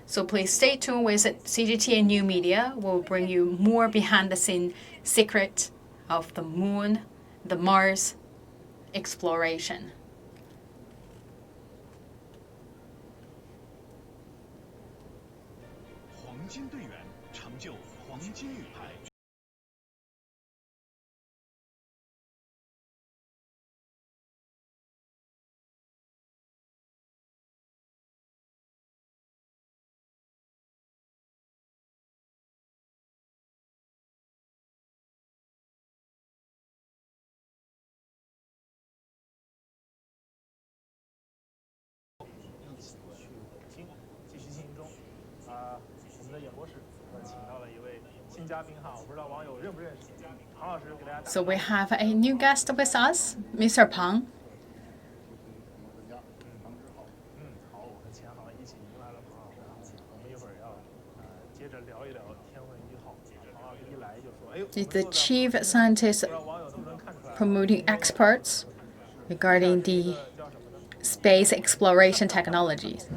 So please stay tuned with CGTN New Media. We'll bring you more behind-the-scene secret of the moon, the Mars exploration. So we have a new guest with us, Mr. Pang. He's the chief scientist promoting experts regarding the space exploration technologies.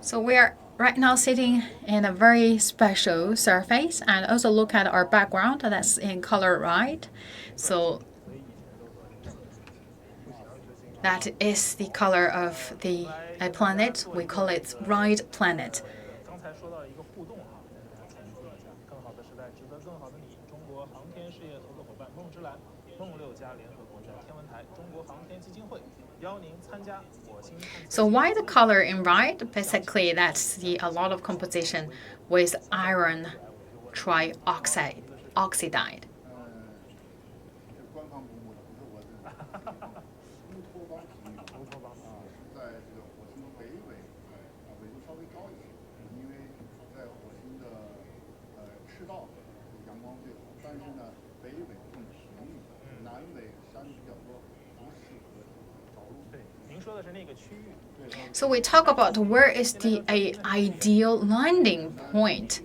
So we are right now sitting in a very special surface, and also look at our background that's in color right. So that is the color of the planet. We call it right planet. So why the color in right? Basically, that's a lot of composition with iron trioxide. So we talk about where is the ideal landing point.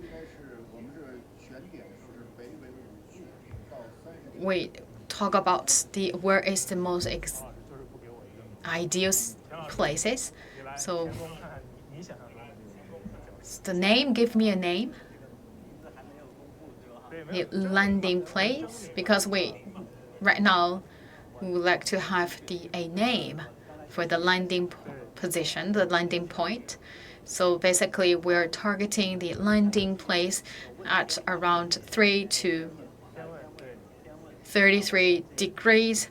We talk about where is the most ideal places. So the name, give me a name. The landing place, because right now we would like to have a name for the landing position, the landing point. So basically, we're targeting the landing place at around 3 to 33 degrees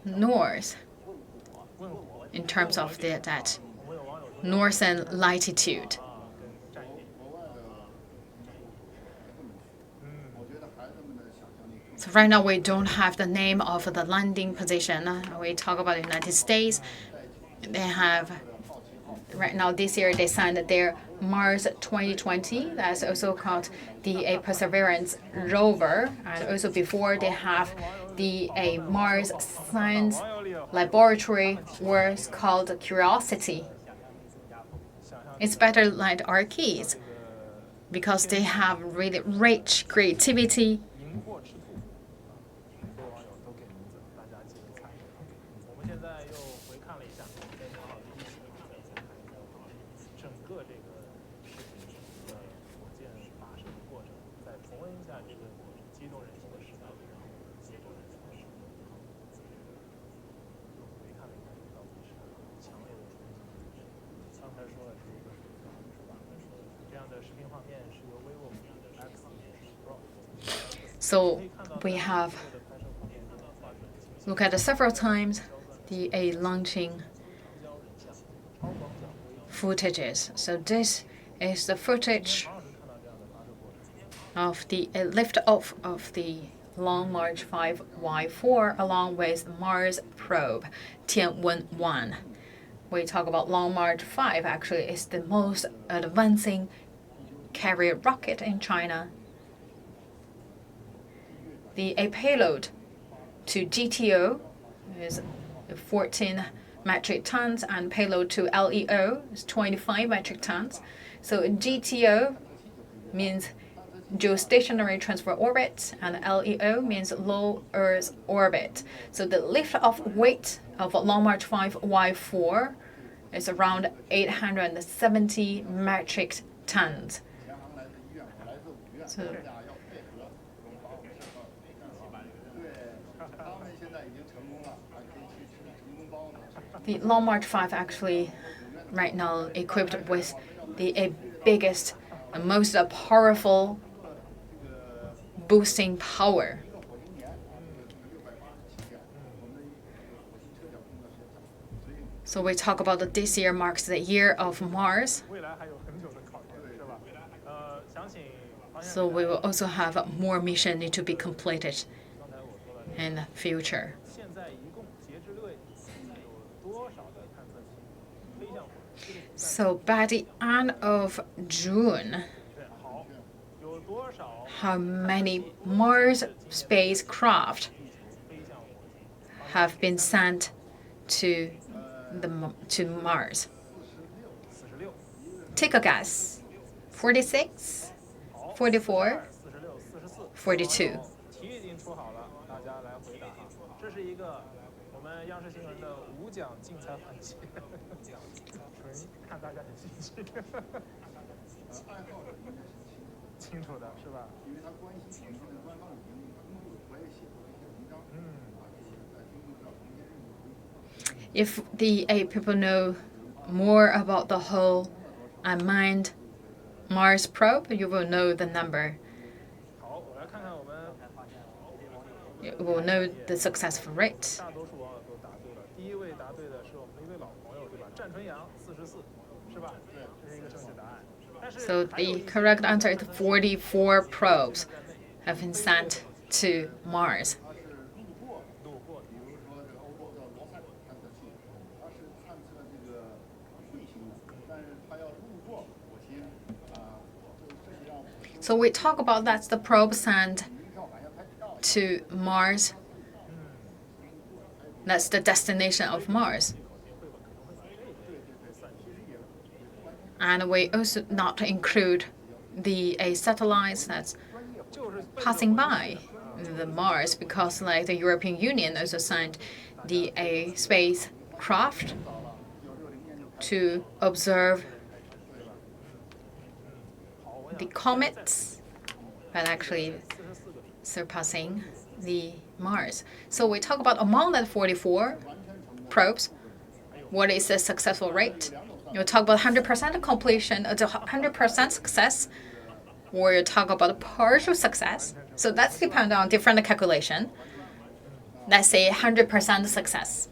north in terms of that northern latitude. So right now we don't have the name of the landing position. We talk about the United States. They have, right now this year they signed their Mars 2020. That's also called the Perseverance rover. And also before they have the Mars Science Laboratory was called Curiosity. It's better like our kids because they have really rich creativity. So we have looked at several times the launching footages. So this is the footage of the lift-off of the Long March 5Y4 along with Mars probe Tianwen-1. We talk about Long March 5 actually is the most advancing carrier rocket in China. The payload to GTO is 14 metric tons and payload to LEO is 25 metric tons. So GTO means geostationary transfer orbit and LEO means low Earth orbit. So the lift-off weight of Long March 5Y4 is around 870 metric tons. So the Long March 5 actually right now equipped with the biggest and most powerful boosting power. So we talk about that this year marks the year of Mars. So we will also have more missions need to be completed in the future. So by the end of June, how many Mars spacecraft have been sent to Mars? Take a guess. 46, 44, 42. If the people know more about the whole unmanned Mars probe, you will know the number. You will know the successful rate. So the correct answer is 44 probes have been sent to Mars. So we talk about that's the probe sent to Mars. That's the destination of Mars. And we also not include the satellites that's passing by the Mars because like the European Union also sent the spacecraft to observe the comets that actually surpassing the Mars. So we talk about among that 44 probes, what is the successful rate? You talk about 100% completion, 100% success, or you talk about partial success. So that's depend on different calculation. Let's say 100% success.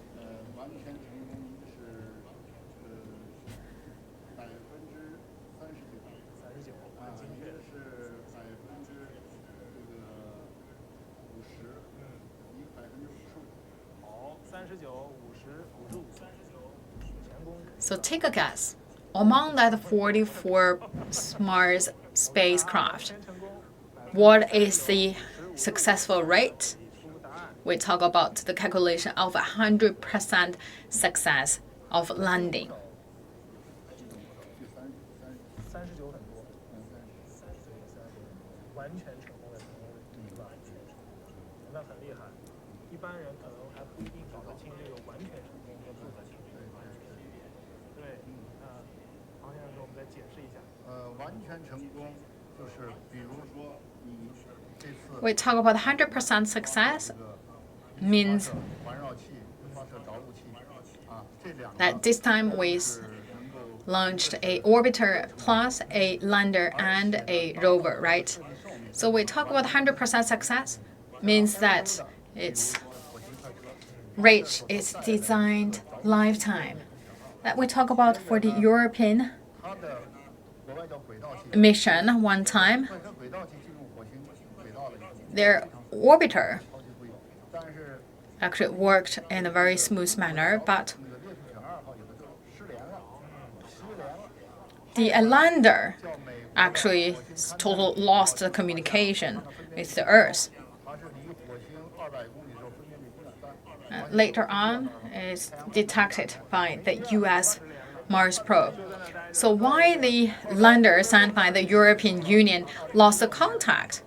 So take a guess. Among that 44 Mars spacecraft, what is the successful rate? We talk about the calculation of 100% success of landing. We talk about 100% success means that this time we launched a orbiter plus a lander and a rover, right? So we talk about 100% success means that it's reached its designed lifetime. That we talk about for the European mission one time, their orbiter actually worked in a very smooth manner, but the lander actually total lost the communication with the Earth. Later on, is detected by the U.S. Mars probe. So why the lander sent by the European Union lost the contact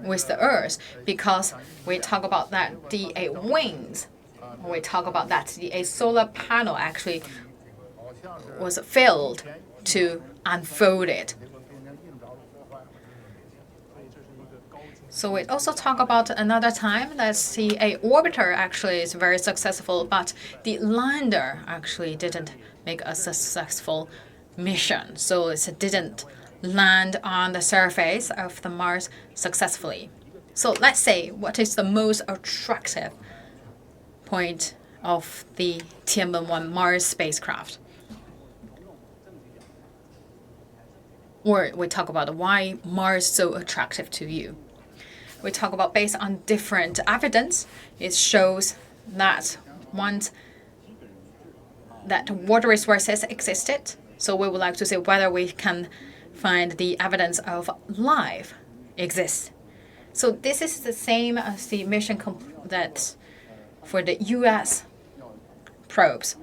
with the Earth? Because we talk about that the wings, we talk about that the solar panel actually was failed to unfold it. So we also talk about another time that the orbiter actually is very successful, but the lander actually didn't make a successful mission. So it didn't land on the surface of the Mars successfully. So let's say what is the most attractive point of the Tianwen-1 Mars spacecraft? Or we talk about why Mars is so attractive to you. We talk about based on different evidence, it shows that once that water resources existed, so we would like to see whether we can find the evidence of life exists. So this is the same as the mission that for the U.S. probes.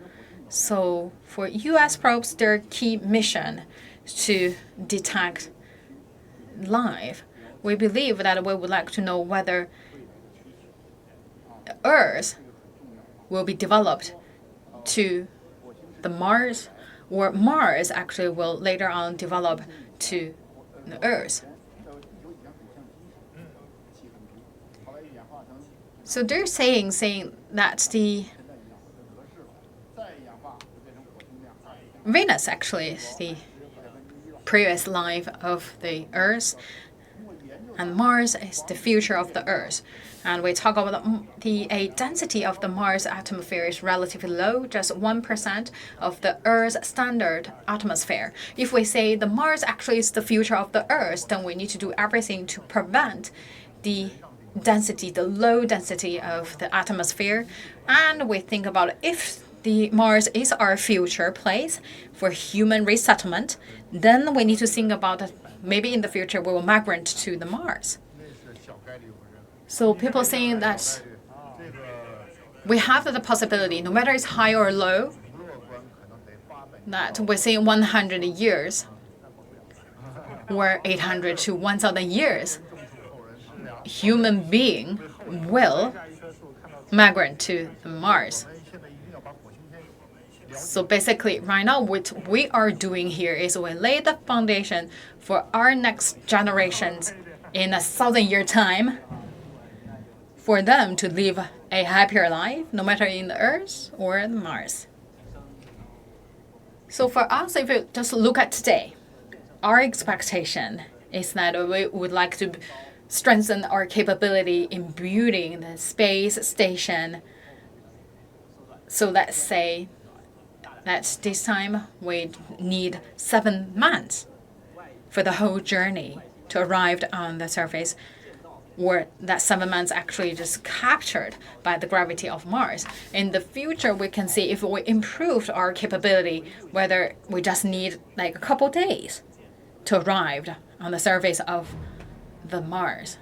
So for U.S. probes, their key mission is to detect life. We believe that we would like to know whether Earth will be developed to the Mars, or Mars actually will later on develop to the Earth. So they're saying that the Venus actually is the previous life of the Earth, and Mars is the future of the Earth. And we talk about the density of the Mars atmosphere is relatively low, just 1% of the Earth's standard atmosphere. If we say the Mars actually is the future of the Earth, then we need to do everything to prevent the density, the low density of the atmosphere. And we think about if the Mars is our future place for human resettlement, then we need to think about maybe in the future we will migrate to the Mars. So people saying that we have the possibility, no matter it's high or low, that within 100 years or 800 to 1,000 years, human being will migrate to the Mars. So basically, right now, what we are doing here is we lay the foundation for our next generations in 1,000-year time for them to live a happier life, no matter in the Earth or the Mars. So for us, if you just look at today, our expectation is that we would like to strengthen our capability in building the space station. So let's say that this time we need 7 months for the whole journey to arrive on the surface. or that 7 months actually just captured by the gravity of Mars. In the future, we can see if we improved our capability, whether we just need like a couple days to arrive on the surface of the Mars.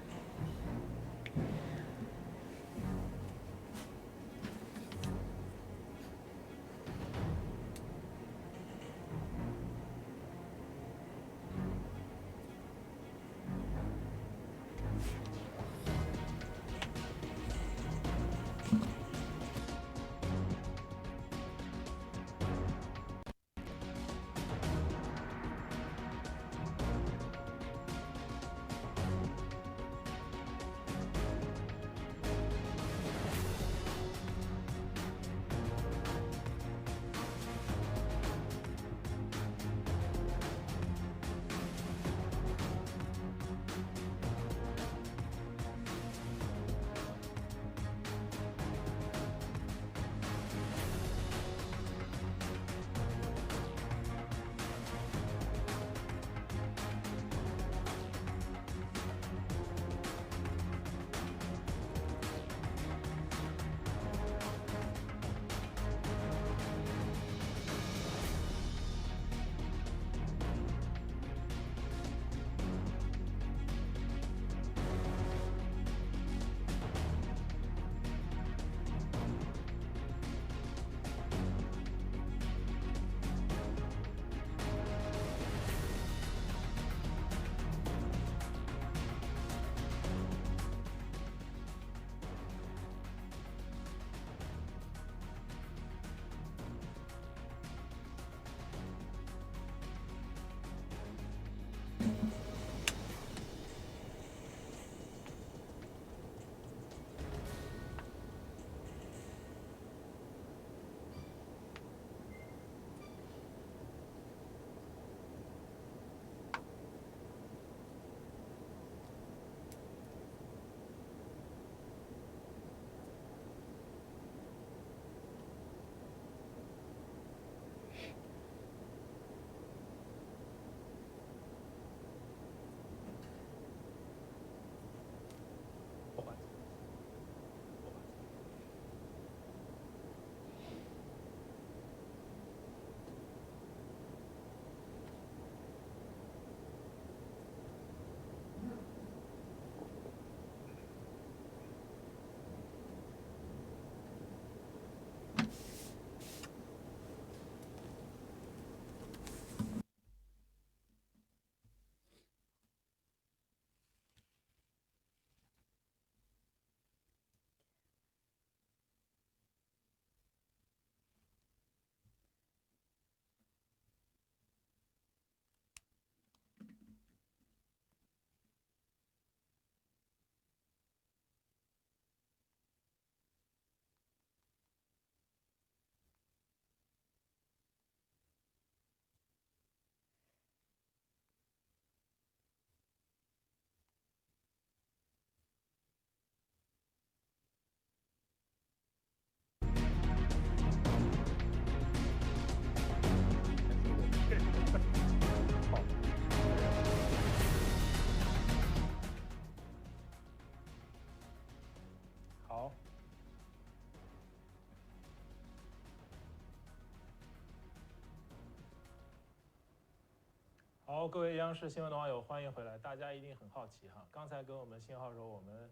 好，各位央视新闻的网友，欢迎回来。大家一定很好奇哈，刚才给我们信号时候，我们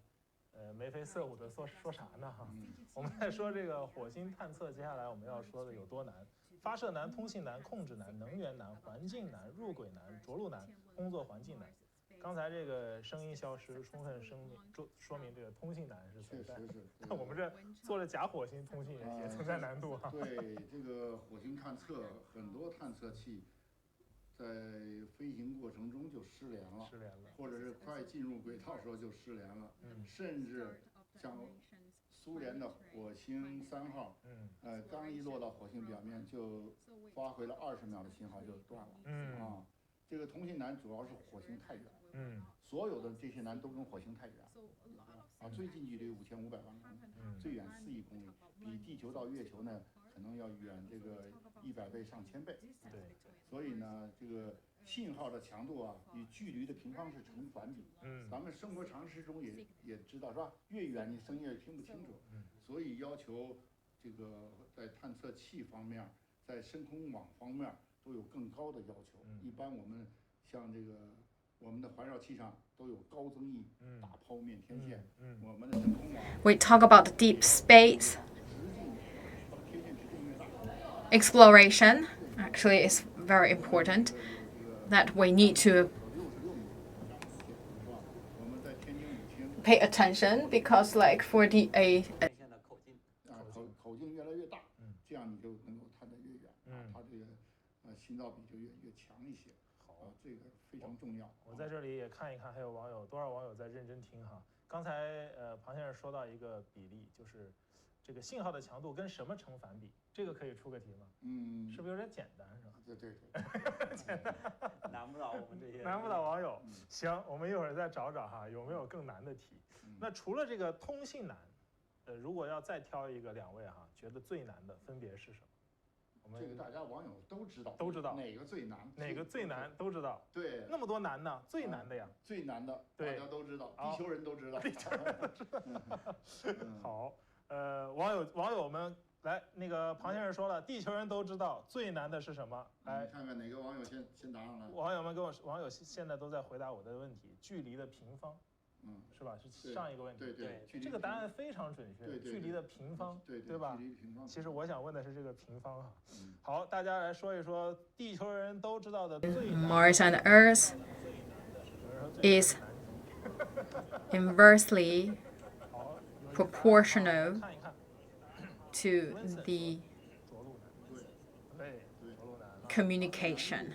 眉飞色舞的说啥呢哈？我们在说这个火星探测，接下来我们要说的有多难：发射难、通信难、控制难、能源难、环境难、入轨难、着陆难、工作环境难。刚才这个声音消失，充分说明这个通信难是存在的。但我们这做了假火星通信也存在难度哈。对，这个火星探测，很多探测器在飞行过程中就失联了，或者是快进入轨道时候就失联了，甚至像苏联的火星3号，刚一落到火星表面就发回了20秒的信号就断了，这个通信难主要是火星太远，所有的这些难都跟火星太远，最近距离5500万公里，最远4亿公里，比地球到月球呢可能要远这个100倍上千倍，对，所以呢这个信号的强度啊，与距离的平方是成反比。咱们生活常识中也知道是吧？越远你声音越听不清楚。所以要求这个在探测器方面，在深空网方面都有更高的要求。一般我们像这个我们的环绕器上都有高增益大剖面天线。我们的深空网 We talk about deep space exploration. Actually, it's very important that we need to pay attention because, like, for the 口径越来越大，这样你就能够探得越远它这个信噪比就越强一些。好，这个非常重要。我在这里也看一看，还有多少网友在认真听哈。刚才庞先生说到一个比例，就是这个信号的强度跟什么成反比？这个可以出个题吗？是不是有点简单是吧？对，简单，难不倒我们这些，难不倒网友。行，我们一会儿再找找哈，有没有更难的题？那除了这个通信难，如果要再挑一个2位哈，觉得最难的分别是什么？我们这个大家网友都知道哪个最难，哪个最难都知道。对，那么多难呢，最难的呀，最难的大家都知道，地球人都知道。好，网友们来，那个庞先生说了，地球人都知道最难的是什么？来，看看哪个网友先答上来。网友现在都在回答我的问题，距离的平方。是吧？是上一个问题。对，这个答案非常准确。距离的平方，对吧？其实我想问的是这个平方哈。好，大家来说一说地球人都知道的最难。Mars and Earth is inversely proportional to the communication.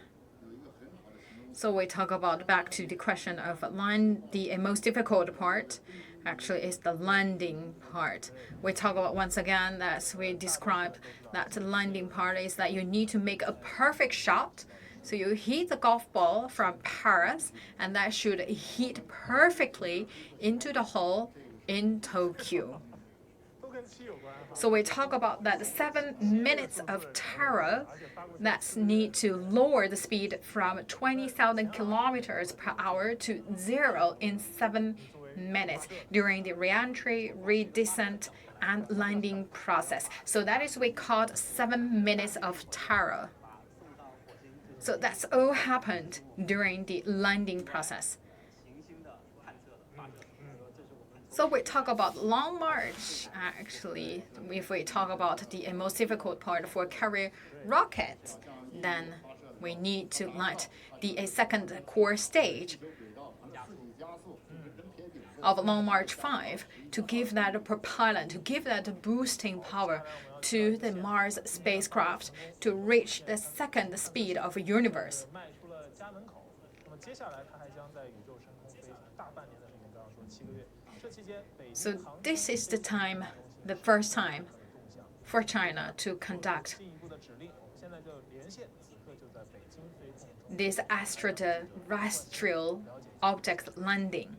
So we talk about back to the question of the most difficult part actually is the landing part. We talk about once again that we describe that the landing part is that you need to make a perfect shot. So you hit the golf ball from Paris and that should hit perfectly into the hole in Tokyo. So we talk about that 7 minutes of terror that need to lower the speed from 20,000 kilometers per hour to 0 in 7 minutes during the re-entry, redescent, and landing process. So that is we called 7 minutes of terror. So that's all happened during the landing process. So we talk about Long March, actually, if we talk about the most difficult part for carrier rockets, then we need to light the second core stage of Long March 5 to give that propellant, to give that boosting power to the Mars spacecraft to reach the second speed of a universe. So this is the first time for China to conduct this extraterrestrial object landing.